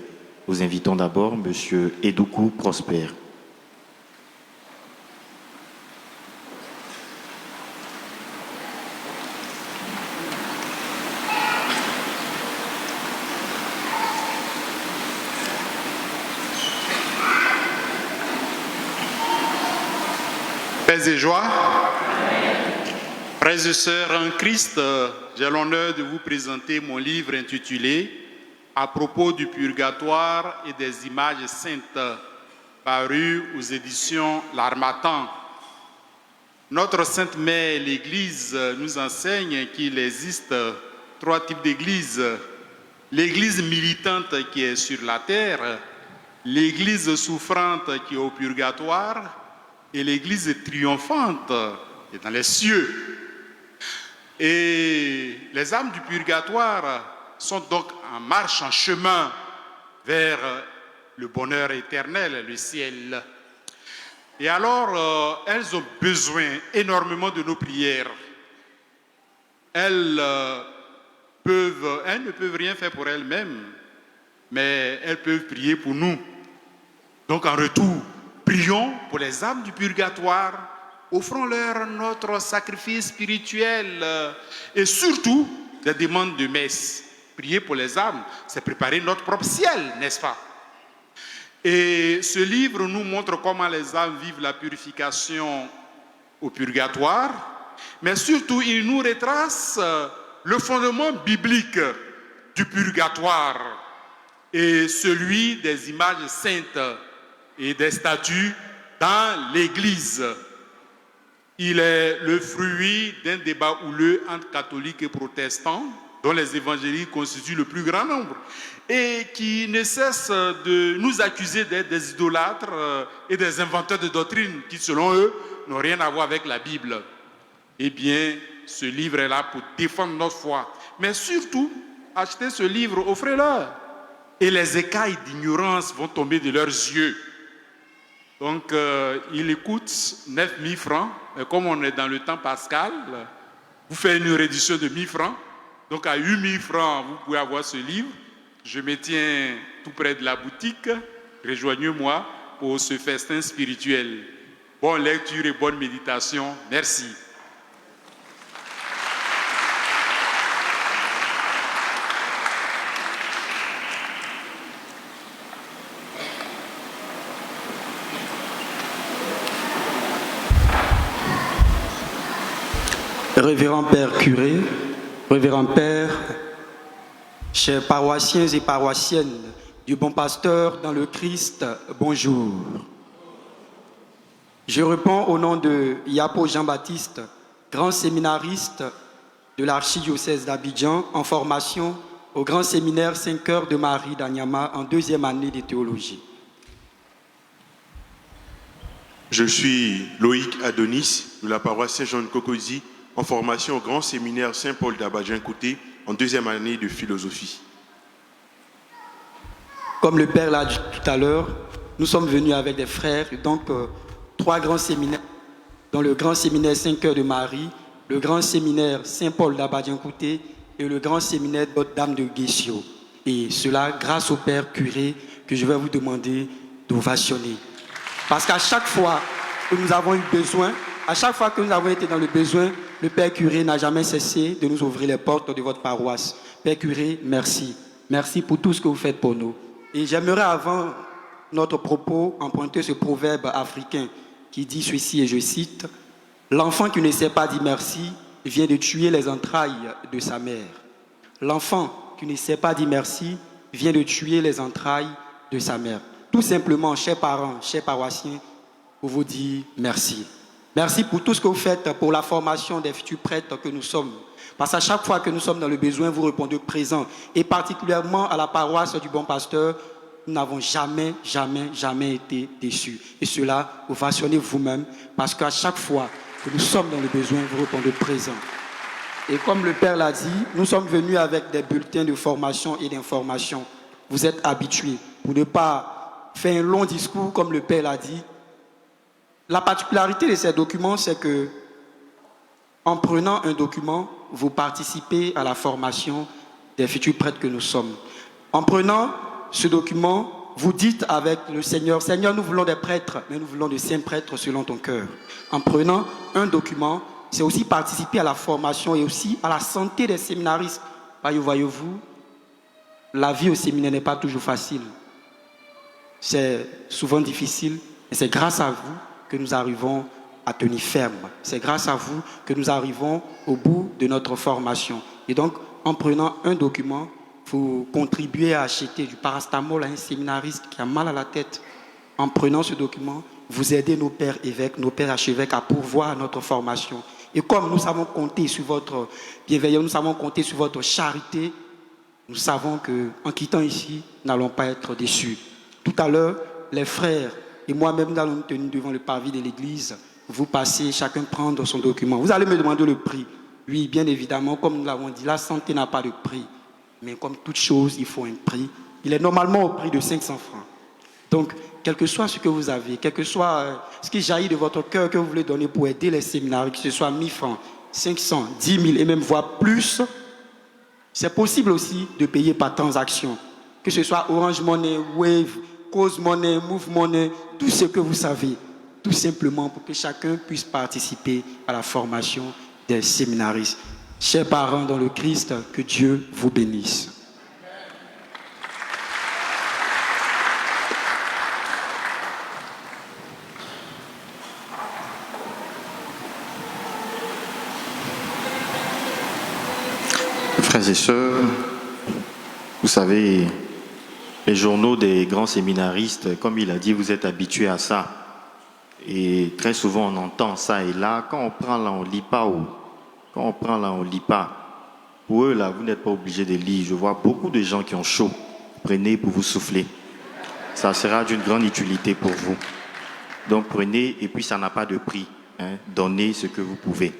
Nous invitons d'abord M. Edoukou Prosper. Paix et joie. Frères et sœurs en Christ, j'ai l'honneur de vous présenter mon livre intitulé « À propos du purgatoire et des images saintes » paru aux éditions L'Harmattan. Notre Sainte Mère, l'Église, nous enseigne qu'il existe 3 types d'églises. L'Église militante qui est sur la terre, l'Église souffrante qui est au purgatoire et l'Église triomphante qui est dans les cieux. Et les âmes du purgatoire sont donc en marche, en chemin vers le bonheur éternel, le ciel. Et alors, elles ont besoin énormément de nos prières. Elles ne peuvent rien faire pour elles-mêmes, mais elles peuvent prier pour nous. Donc en retour, prions pour les âmes du purgatoire, offrons-leur notre sacrifice spirituel et surtout des demandes de messe. Prier pour les âmes, c'est préparer notre propre ciel, n'est-ce pas? Et ce livre nous montre comment les âmes vivent la purification au purgatoire, mais surtout il nous retrace le fondement biblique du purgatoire et celui des images saintes et des statues dans l'Église. Il est le fruit d'un débat houleux entre catholiques et protestants, dont les évangéliques constituent le plus grand nombre, et qui ne cessent de nous accuser d'être des idolâtres et des inventeurs de doctrines qui, selon eux, n'ont rien à voir avec la Bible. Eh bien, ce livre est là pour défendre notre foi. Mais surtout, achetez ce livre, offrez-leur. Et les écailles d'ignorance vont tomber de leurs yeux. Donc, il coûte 9 000 francs. Et comme on est dans le temps pascal, vous faites une réduction de 1 000 francs. Donc, à 8 000 francs, vous pouvez avoir ce livre. Je me tiens tout près de la boutique. Rejoignez-moi pour ce festin spirituel. Bonne lecture et bonne méditation. Merci. Révérend Père curé, Révérend Père, chers paroissiens et paroissiennes du Bon Pasteur dans le Christ, bonjour. Je réponds au nom de Yapo Jean-Baptiste, grand séminariste de l'archidiocèse d'Abidjan en formation au grand séminaire 5 Heures de Marie d'Anyama en 2e année de théologie. Je suis Loïc Adonis de la paroisse Saint-Jean-de-Cocody en formation au grand séminaire Saint-Paul d'Abadjan-Côté en 2e année de philosophie. Comme le Père l'a dit tout à l'heure, nous sommes venus avec des frères, donc 3 grands séminaires, dont le grand séminaire 5 Heures de Marie, le grand séminaire Saint-Paul d'Abadjan-Côté et le grand séminaire Notre-Dame de Guessio. Et cela grâce au Père curé que je vais vous demander d'ovationner. Parce qu'à chaque fois que nous avons eu besoin, à chaque fois que nous avons été dans le besoin, le Père curé n'a jamais cessé de nous ouvrir les portes de votre paroisse. Père curé, merci. Merci pour tout ce que vous faites pour nous. Et j'aimerais avant notre propos emprunter ce proverbe africain qui dit ceci, et je cite, « L'enfant qui ne sait pas dire merci vient de tuer les entrailles de sa mère. » L'enfant qui ne sait pas dire merci vient de tuer les entrailles de sa mère. Tout simplement, chers parents, chers paroissiens, pour vous dire merci. Merci pour tout ce que vous faites pour la formation des futurs prêtres que nous sommes. Parce qu'à chaque fois que nous sommes dans le besoin, vous répondez présent. Et particulièrement à la paroisse du Bon Pasteur, nous n'avons jamais été déçus. Et cela, vous vacillez vous-même, parce qu'à chaque fois que nous sommes dans le besoin, vous répondez présent. Et comme le Père l'a dit, nous sommes venus avec des bulletins de formation et d'information. Vous êtes habitués. Pour ne pas faire un long discours, comme le Père l'a dit, la particularité de ces documents, c'est que, en prenant un document, vous participez à la formation des futurs prêtres que nous sommes. En prenant ce document, vous dites avec le Seigneur, Seigneur, nous voulons des prêtres, mais nous voulons de saints prêtres selon ton cœur. En prenant un document, c'est aussi participer à la formation et aussi à la santé des séminaristes. Voyez-vous, la vie au séminaire n'est pas toujours facile. C'est souvent difficile, et c'est grâce à vous que nous arrivons à tenir ferme. C'est grâce à vous que nous arrivons au bout de notre formation. Et donc, en prenant un document, vous contribuez à acheter du paracétamol à un séminariste qui a mal à la tête. En prenant ce document, vous aidez nos pères évêques, nos pères archevêques à pourvoir à notre formation. Et comme nous savons compter sur votre bienveillance, nous savons compter sur votre charité, nous savons qu'en quittant ici, nous n'allons pas être déçus. Tout à l'heure, les frères et moi-même, nous allons nous tenir devant le parvis de l'église. Vous passez, chacun prendre son document. Vous allez me demander le prix. Oui, bien évidemment, comme nous l'avons dit, la santé n'a pas de prix. Mais comme toute chose, il faut un prix. Il est normalement au prix de 500 francs. Donc, quel que soit ce que vous avez, quel que soit ce qui jaillit de votre cœur que vous voulez donner pour aider les séminaires, que ce soit 1000 francs, 500, 10 000 et même voire plus, c'est possible aussi de payer par transaction. Que ce soit Orange Money, Wave, Cause Money, Move Money, tout ce que vous savez. Tout simplement pour que chacun puisse participer à la formation des séminaristes. Chers parents dans le Christ, que Dieu vous bénisse. Frères et sœurs, vous savez, les journaux des grands séminaristes, comme il a dit, vous êtes habitués à ça. Et très souvent, on entend ça et là. Quand on prend là, on ne lit pas. Quand on prend là, on ne lit pas. Pour eux, là, vous n'êtes pas obligés de lire. Je vois beaucoup de gens qui ont chaud. Prenez pour vous souffler. Ça sera d'une grande utilité pour vous. Donc, prenez, et puis ça n'a pas de prix. Donnez ce que vous pouvez.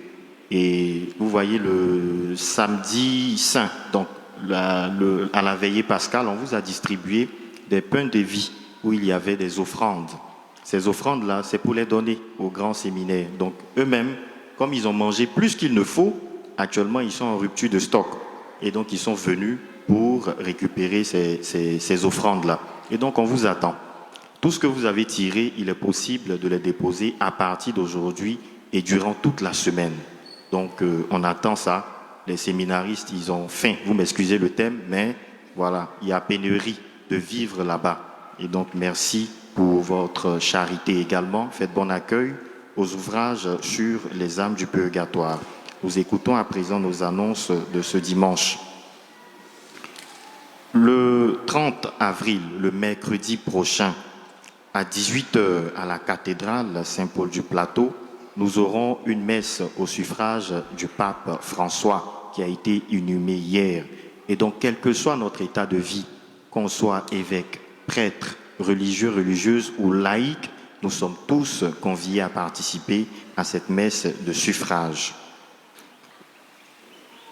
Et vous voyez, le samedi saint, donc à la veillée pascale, on vous a distribué des pains de vie où il y avait des offrandes. Ces offrandes-là, c'est pour les donner aux grands séminaires. Donc, eux-mêmes, comme ils ont mangé plus qu'il ne faut, actuellement, ils sont en rupture de stock. Et donc, ils sont venus pour récupérer ces offrandes-là. Et donc, on vous attend. Tout ce que vous avez tiré, il est possible de les déposer à partir d'aujourd'hui et durant toute la semaine. Donc, on attend ça. Les séminaristes, ils ont faim. Vous m'excusez le thème, mais voilà, il y a pénurie de vivre là-bas. Et donc, merci pour votre charité également. Faites bon accueil aux ouvrages sur les âmes du purgatoire. Nous écoutons à présent nos annonces de ce dimanche. Le 30 avril, le mercredi prochain, à 18h à la cathédrale Saint-Paul du Plateau, nous aurons une messe au suffrage du pape François qui a été inhumé hier. Et donc, quel que soit notre état de vie, qu'on soit évêque, prêtre, religieux, religieuse ou laïque, nous sommes tous conviés à participer à cette messe de suffrage.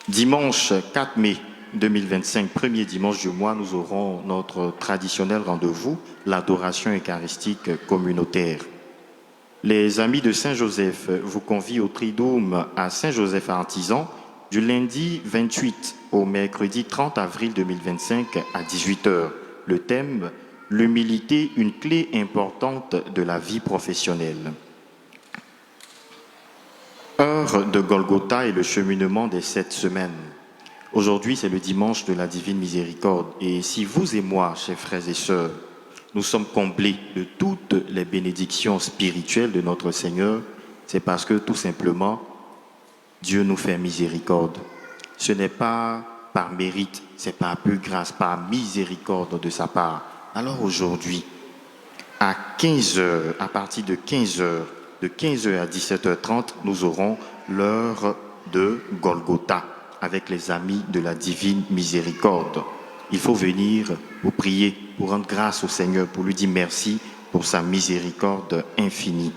Dimanche 4 mai 2025, premier dimanche du mois, nous aurons notre traditionnel rendez-vous, l'adoration eucharistique communautaire. Les amis de Saint-Joseph vous convient au Triduum à Saint-Joseph-Artisan du lundi 28 au mercredi 30 avril 2025 à 18h. Le thème, l'humilité, une clé importante de la vie professionnelle. Heure de Golgotha et le cheminement des 7 semaines. Aujourd'hui, c'est le dimanche de la Divine Miséricorde. Et si vous et moi, chers frères et sœurs, nous sommes comblés de toutes les bénédictions spirituelles de notre Seigneur, c'est parce que tout simplement, Dieu nous fait miséricorde. Ce n'est pas par mérite, c'est par pure grâce, par miséricorde de sa part. Alors aujourd'hui, à 15h, à partir de 15h, de 15h à 17h30, nous aurons l'heure de Golgotha avec les amis de la divine miséricorde. Il faut venir pour prier, pour rendre grâce au Seigneur, pour lui dire merci pour sa miséricorde infinie.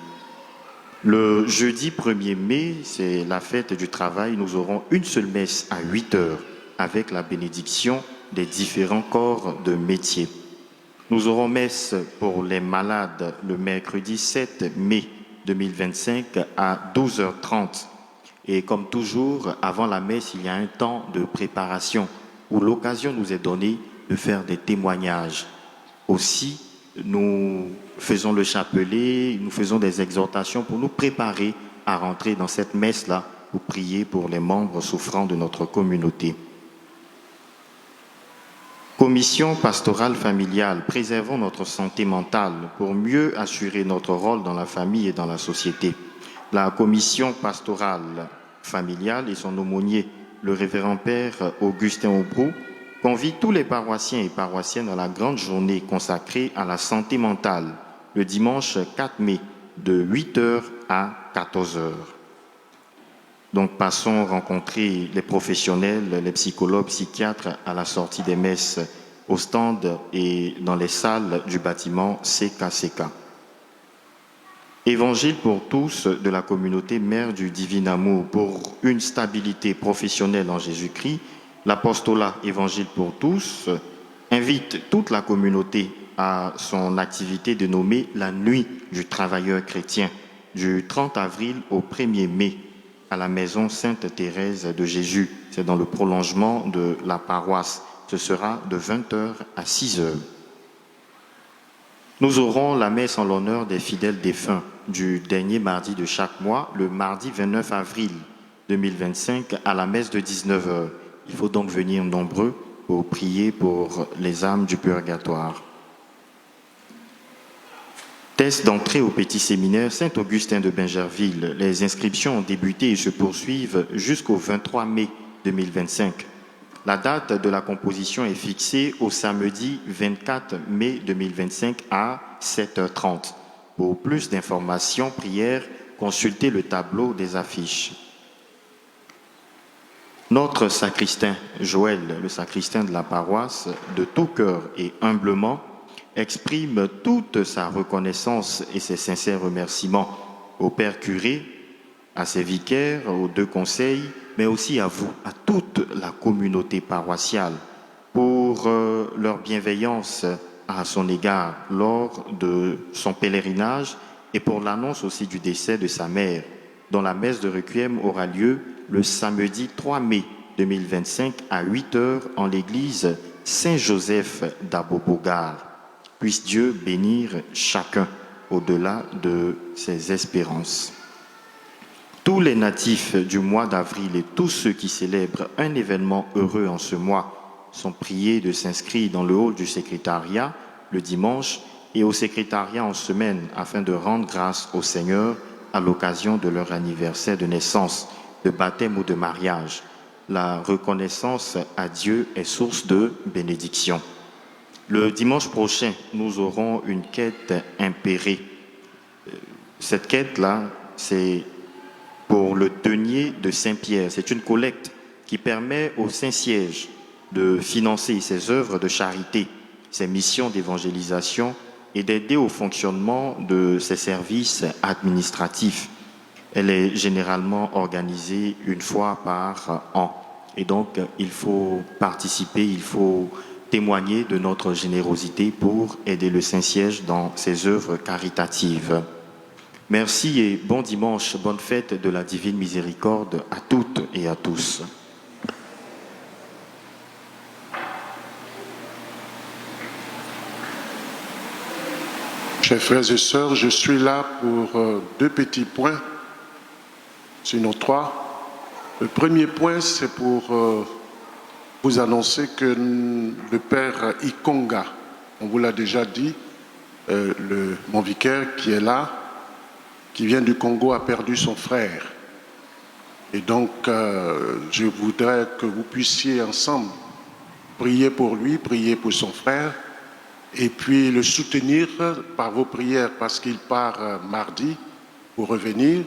Le jeudi 1er mai, c'est la fête du travail. Nous aurons une seule messe à 8h avec la bénédiction des différents corps de métier. Nous aurons messe pour les malades le mercredi 7 mai 2025 à 12h30. Et comme toujours, avant la messe, il y a un temps de préparation où l'occasion nous est donnée de faire des témoignages. Aussi, nous faisons le chapelet, nous faisons des exhortations pour nous préparer à rentrer dans cette messe-là pour prier pour les membres souffrant de notre communauté. Commission pastorale familiale, préservons notre santé mentale pour mieux assurer notre rôle dans la famille et dans la société. La commission pastorale familiale et son aumônier, le révérend père Augustin Aubrou, convie tous les paroissiens et paroissiennes à la grande journée consacrée à la santé mentale, le dimanche 4 mai, de 8h à 14h. Donc passons rencontrer les professionnels, les psychologues, psychiatres à la sortie des messes, au stand et dans les salles du bâtiment CKCK. Évangile pour tous de la communauté Mère du Divin Amour pour une stabilité professionnelle en Jésus-Christ. L'apostolat Évangile pour tous invite toute la communauté à son activité dénommée la Nuit du Travailleur chrétien du 30 avril au 1er mai à la maison Sainte-Thérèse de Jésus. C'est dans le prolongement de la paroisse. Ce sera de 20h à 6h. Nous aurons la messe en l'honneur des fidèles défunts du dernier mardi de chaque mois, le mardi 29 avril 2025 à la messe de 19h. Il faut donc venir nombreux pour prier pour les âmes du purgatoire. Test d'entrée au petit séminaire Saint-Augustin de Bingerville. Les inscriptions ont débuté et se poursuivent jusqu'au 23 mai 2025. La date de la composition est fixée au samedi 24 mai 2025 à 7h30. Pour plus d'informations, prières, consultez le tableau des affiches. Notre sacristain, Joël, le sacristain de la paroisse, de tout cœur et humblement, exprime toute sa reconnaissance et ses sincères remerciements au Père curé, à ses vicaires, aux deux conseils, mais aussi à vous, à toute la communauté paroissiale, pour leur bienveillance à son égard lors de son pèlerinage et pour l'annonce aussi du décès de sa mère, dont la messe de requiem aura lieu le samedi 3 mai 2025 à 8h en l'église Saint-Joseph d'Abobogar. Puisse Dieu bénir chacun au-delà de ses espérances. Tous les natifs du mois d'avril et tous ceux qui célèbrent un événement heureux en ce mois sont priés de s'inscrire dans le hall du secrétariat le dimanche et au secrétariat en semaine afin de rendre grâce au Seigneur à l'occasion de leur anniversaire de naissance, de baptême ou de mariage. La reconnaissance à Dieu est source de bénédiction. Le dimanche prochain, nous aurons une quête impérée. Cette quête-là, c'est pour le denier de Saint-Pierre. C'est une collecte qui permet au Saint-Siège de financer ses œuvres de charité, ses missions d'évangélisation et d'aider au fonctionnement de ses services administratifs. Elle est généralement organisée une fois par an. Et donc, il faut participer, il faut témoigner de notre générosité pour aider le Saint-Siège dans ses œuvres caritatives. Merci et bon dimanche, bonne fête de la Divine Miséricorde à toutes et à tous. Chers frères et sœurs, je suis là pour deux petits points, sinon trois. Le premier point, c'est pour vous annoncer que le père Ikonga, on vous l'a déjà dit, mon vicaire qui est là, qui vient du Congo, a perdu son frère. Et donc, je voudrais que vous puissiez ensemble prier pour lui, prier pour son frère, et puis le soutenir par vos prières, parce qu'il part mardi pour revenir.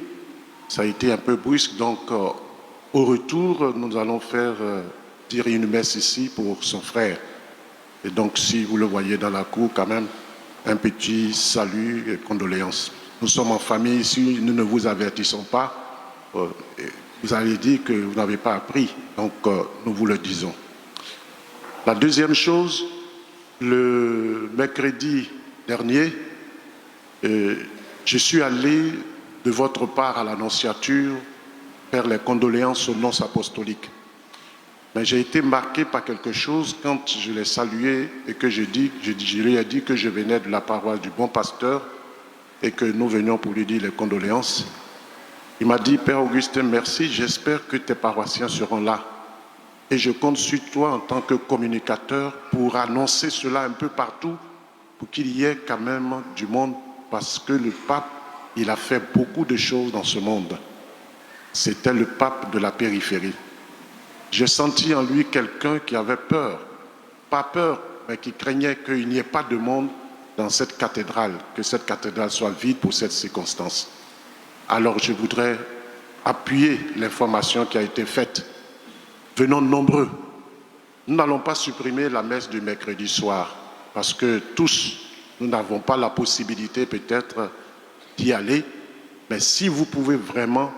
Ça a été un peu brusque, donc au retour, nous allons faire dire une messe ici pour son frère. Et donc, si vous le voyez dans la cour, quand même, un petit salut et condoléances. Nous sommes en famille ici, nous ne vous avertissons pas. Vous allez dire que vous n'avez pas appris, donc nous vous le disons. La deuxième chose, le mercredi dernier, je suis allé de votre part à l'Annonciature faire les condoléances aux nonces apostoliques. Mais j'ai été marqué par quelque chose quand je l'ai salué et que je lui ai dit que je venais de la paroisse du Bon Pasteur et que nous venions pour lui dire les condoléances. Il m'a dit, Père Augustin, merci, j'espère que tes paroissiens seront là. Et je compte sur toi en tant que communicateur pour annoncer cela un peu partout, pour qu'il y ait quand même du monde, parce que le pape, il a fait beaucoup de choses dans ce monde. C'était le pape de la périphérie. J'ai senti en lui quelqu'un qui avait peur, pas peur, mais qui craignait qu'il n'y ait pas de monde dans cette cathédrale, que cette cathédrale soit vide pour cette circonstance. Alors je voudrais appuyer l'information qui a été faite. Venons nombreux. Nous n'allons pas supprimer la messe du mercredi soir, parce que tous, nous n'avons pas la possibilité peut-être d'y aller, mais si vous pouvez vraiment,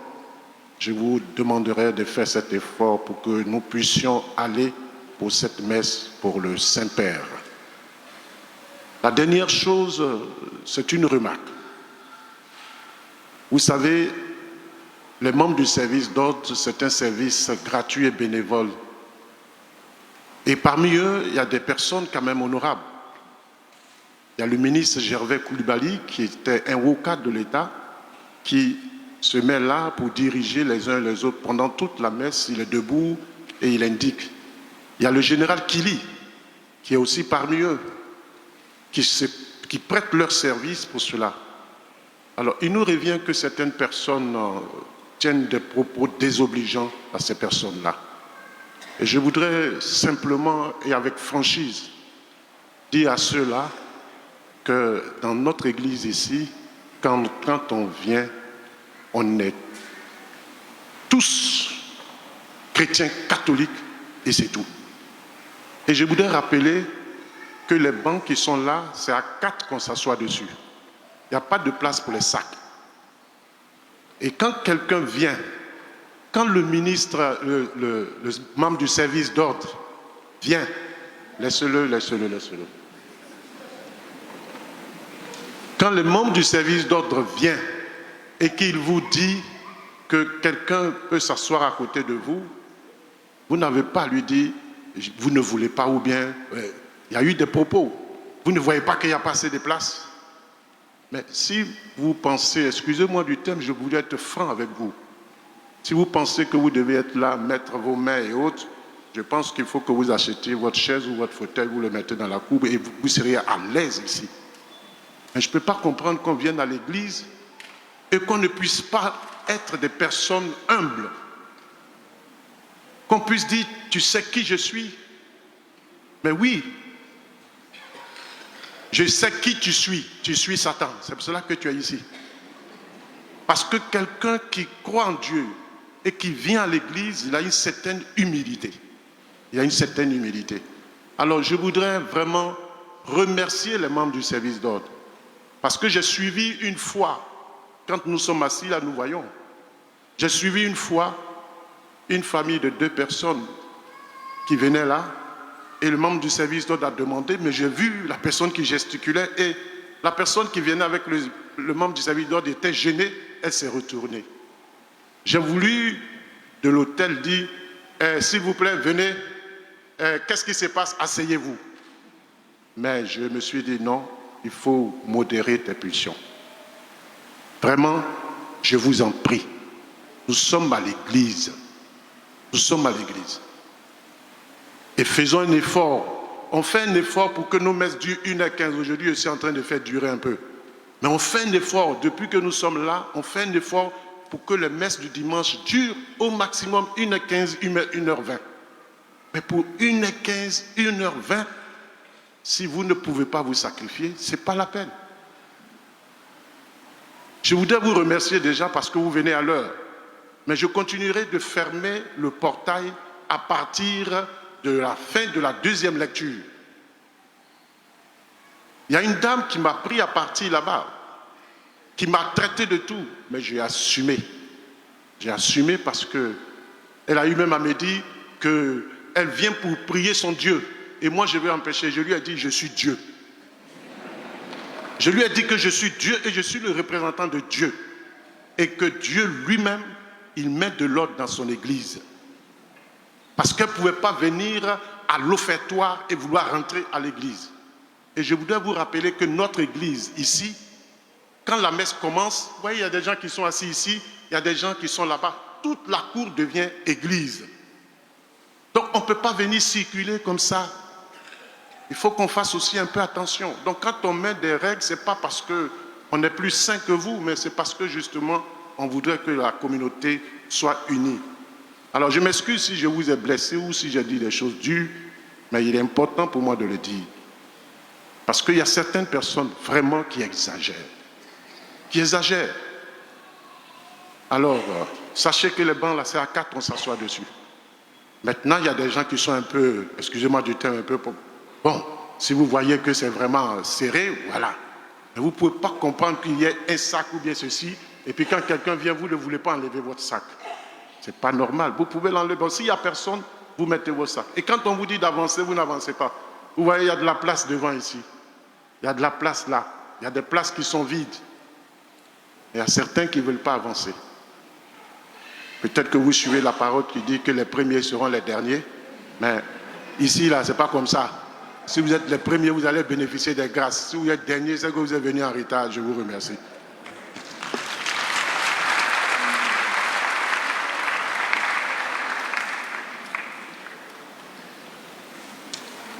je vous demanderai de faire cet effort pour que nous puissions aller pour cette messe pour le Saint-Père. La dernière chose, c'est une remarque. Vous savez, les membres du service d'ordre, c'est un service gratuit et bénévole. Et parmi eux, il y a des personnes quand même honorables. Il y a le ministre Gervais Koulibaly, qui était un haut cadre de l'État, qui se met là pour diriger les uns et les autres. Pendant toute la messe, il est debout et il indique. Il y a le général Kili, qui est aussi parmi eux, qui prêtent leur service pour cela. Alors, il nous revient que certaines personnes tiennent des propos désobligeants à ces personnes-là. Et je voudrais simplement, et avec franchise, dire à ceux-là que dans notre église ici, quand on vient, on est tous chrétiens catholiques et c'est tout. Et je voudrais rappeler que les bancs qui sont là, c'est à 4 qu'on s'assoit dessus. Il n'y a pas de place pour les sacs. Et quand quelqu'un vient, quand le ministre, le membre du service d'ordre vient, laissez-le. Quand le membre du service d'ordre vient et qu'il vous dit que quelqu'un peut s'asseoir à côté de vous, vous n'avez pas à lui dire, vous ne voulez pas ou bien, il y a eu des propos, vous ne voyez pas qu'il n'y a pas assez de place. Mais si vous pensez, excusez-moi du terme, je voulais être franc avec vous. Si vous pensez que vous devez être là, mettre vos mains et autres, je pense qu'il faut que vous achetiez votre chaise ou votre fauteuil, vous le mettez dans la cour et vous serez à l'aise ici. Mais je ne peux pas comprendre qu'on vienne à l'église et qu'on ne puisse pas être des personnes humbles. Qu'on puisse dire, tu sais qui je suis? Mais oui, je sais qui tu suis Satan, c'est pour cela que tu es ici. Parce que quelqu'un qui croit en Dieu et qui vient à l'église, il a une certaine humilité. Il a une certaine humilité. Alors je voudrais vraiment remercier les membres du service d'ordre. Parce que j'ai suivi une fois, quand nous sommes assis là, nous voyons. J'ai suivi une fois une famille de 2 personnes qui venaient là. Et le membre du service d'ordre a demandé, mais j'ai vu la personne qui gesticulait et la personne qui venait avec le membre du service d'ordre était gênée, elle s'est retournée. J'ai voulu de l'hôtel dire, s'il vous plaît, venez, qu'est-ce qui se passe? Asseyez-vous. Mais je me suis dit non, il faut modérer tes pulsions. Vraiment, je vous en prie, nous sommes à l'église. Nous sommes à l'église. Et faisons un effort. On fait un effort pour que nos messes durent 1h15. Aujourd'hui, je suis en train de faire durer un peu. Mais on fait un effort. Depuis que nous sommes là, on fait un effort pour que les messes du dimanche durent au maximum 1h15, 1h20. Mais pour 1h15, 1h20, si vous ne pouvez pas vous sacrifier, ce n'est pas la peine. Je voudrais vous remercier déjà parce que vous venez à l'heure. Mais je continuerai de fermer le portail à partir de la fin de la deuxième lecture. Il y a une dame qui m'a pris à partir là-bas, qui m'a traité de tout, mais j'ai assumé. J'ai assumé parce qu'elle a eu même à me dire qu'elle vient pour prier son Dieu. Et moi, je vais empêcher. Je lui ai dit, je suis Dieu. Je lui ai dit que je suis Dieu et je suis le représentant de Dieu. Et que Dieu lui-même, il met de l'ordre dans son église. Parce qu'elle ne pouvait pas venir à l'offertoire et vouloir rentrer à l'église. Et je voudrais vous rappeler que notre église, ici, quand la messe commence, vous voyez, il y a des gens qui sont assis ici, il y a des gens qui sont là-bas. Toute la cour devient église. Donc, on ne peut pas venir circuler comme ça. Il faut qu'on fasse aussi un peu attention. Donc, quand on met des règles, ce n'est pas parce qu'on est plus saint que vous, mais c'est parce que, justement, on voudrait que la communauté soit unie. Alors, je m'excuse si je vous ai blessé ou si j'ai dit des choses dures, mais il est important pour moi de le dire. Parce qu'il y a certaines personnes vraiment qui exagèrent. Alors, sachez que les bancs, là, c'est à 4, on s'assoit dessus. Maintenant, il y a des gens qui sont un peu, excusez-moi du terme, un peu... Bon, si vous voyez que c'est vraiment serré, voilà. Mais vous ne pouvez pas comprendre qu'il y ait un sac ou bien ceci, et puis quand quelqu'un vient, vous ne voulez pas enlever votre sac. Ce n'est pas normal. Vous pouvez l'enlever. Bon, s'il n'y a personne, vous mettez votre sac. Et quand on vous dit d'avancer, vous n'avancez pas. Vous voyez, il y a de la place devant ici. Il y a de la place là. Il y a des places qui sont vides. Il y a certains qui ne veulent pas avancer. Peut-être que vous suivez la parole qui dit que les premiers seront les derniers. Mais ici, là, ce n'est pas comme ça. Si vous êtes les premiers, vous allez bénéficier des grâces. Si vous êtes derniers, c'est que vous êtes venus en retard. Je vous remercie.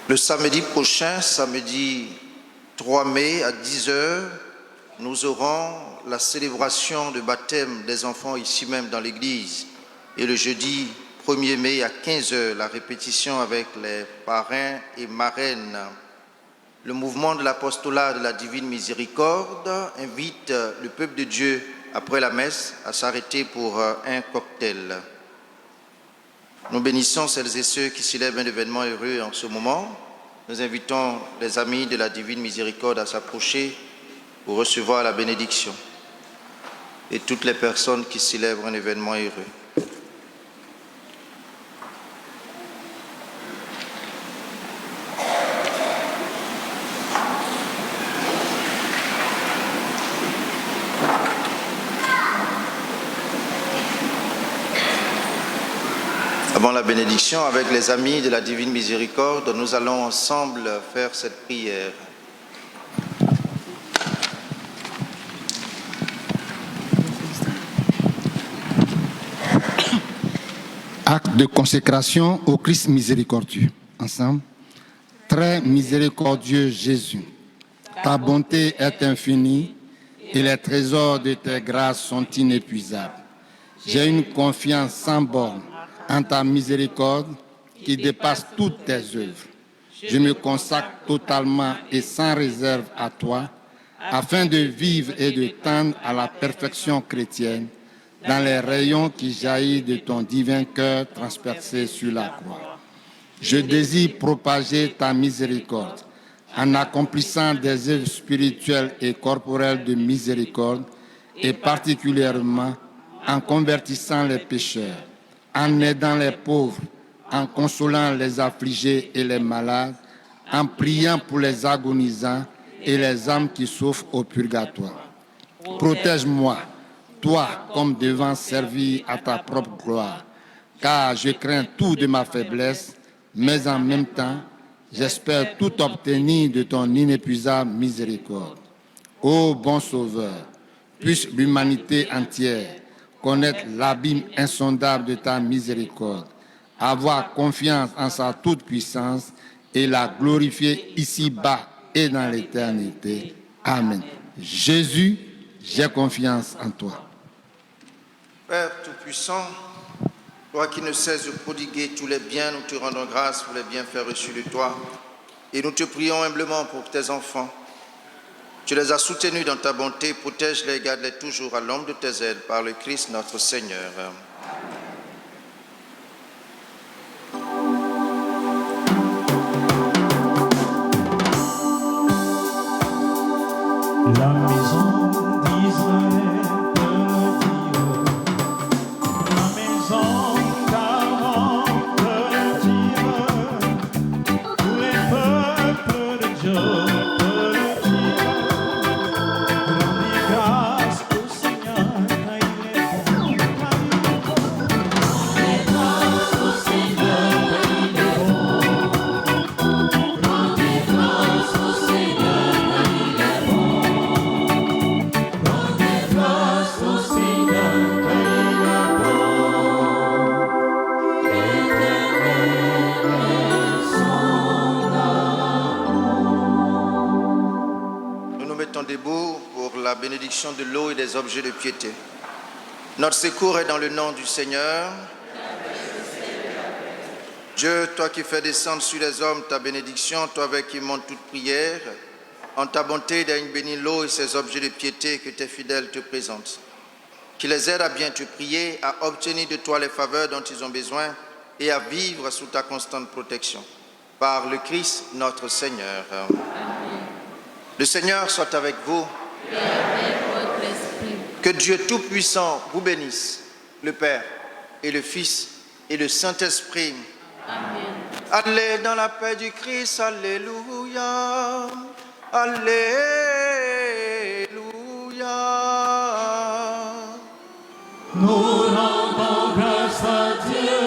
Le samedi prochain, samedi 3 mai à 10h, nous aurons la célébration de baptême des enfants ici même dans l'église. Et le jeudi 1er mai à 15h, la répétition avec les parrains et marraines. Le mouvement de l'apostolat de la Divine Miséricorde invite le peuple de Dieu, après la messe, à s'arrêter pour un cocktail. Nous bénissons celles et ceux qui célèbrent un événement heureux en ce moment. Nous invitons les amis de la Divine Miséricorde à s'approcher pour recevoir la bénédiction. Et toutes les personnes qui célèbrent un événement heureux. Avant la bénédiction, avec les amis de la Divine Miséricorde, nous allons ensemble faire cette prière. Acte de consécration au Christ miséricordieux. Ensemble. Très miséricordieux Jésus, ta bonté est infinie et les trésors de tes grâces sont inépuisables. J'ai une confiance sans borne en ta miséricorde qui dépasse toutes tes œuvres. Je me consacre totalement et sans réserve à toi, afin de vivre et de tendre à la perfection chrétienne dans les rayons qui jaillissent de ton divin cœur transpercé sur la croix. Je désire propager ta miséricorde en accomplissant des œuvres spirituelles et corporelles de miséricorde et particulièrement en convertissant les pécheurs, en aidant les pauvres, en consolant les affligés et les malades, en priant pour les agonisants et les âmes qui souffrent au purgatoire. Protège-moi, toi, comme devant servir à ta propre gloire, car je crains tout de ma faiblesse, mais en même temps, j'espère tout obtenir de ton inépuisable miséricorde. Ô bon Sauveur, puisse l'humanité entière connaître l'abîme insondable de ta miséricorde, avoir confiance en sa toute-puissance et la glorifier ici-bas et dans l'éternité. Amen. Jésus, j'ai confiance en toi. Père Tout-Puissant, toi qui ne cesses de prodiguer tous les biens, nous te rendons grâce pour les bienfaits reçus de toi. Et nous te prions humblement pour tes enfants. Tu les as soutenus dans ta bonté, protège-les et garde-les toujours à l'ombre de tes ailes par le Christ notre Seigneur. La maison d'Israël peut dire, la maison d'Aaron peut dire, tous les peuples de Dieu peuvent dire, rendez grâce au Seigneur, car il est bon, car il est bon. Rendez grâce au Seigneur, car il est bon. Rendez grâce au Seigneur, car il est bon. Nous nous mettons debout pour la bénédiction de l'eau et des objets de piété. Notre secours est dans le nom du Seigneur. Dieu, toi qui fais descendre sur les hommes ta bénédiction, toi avec qui monte toute prière, en ta bonté, daigne bénir l'eau et ses objets de piété que tes fidèles te présentent. Qui les aide à bien te prier, à obtenir de toi les faveurs dont ils ont besoin et à vivre sous ta constante protection. Par le Christ notre Seigneur. Amen. Le Seigneur soit avec vous. Et avec votre esprit. Que Dieu Tout-Puissant vous bénisse, le Père et le Fils et le Saint-Esprit. Amen. Allez dans la paix du Christ, alléluia. Alléluia. Nous rendons grâce à Dieu.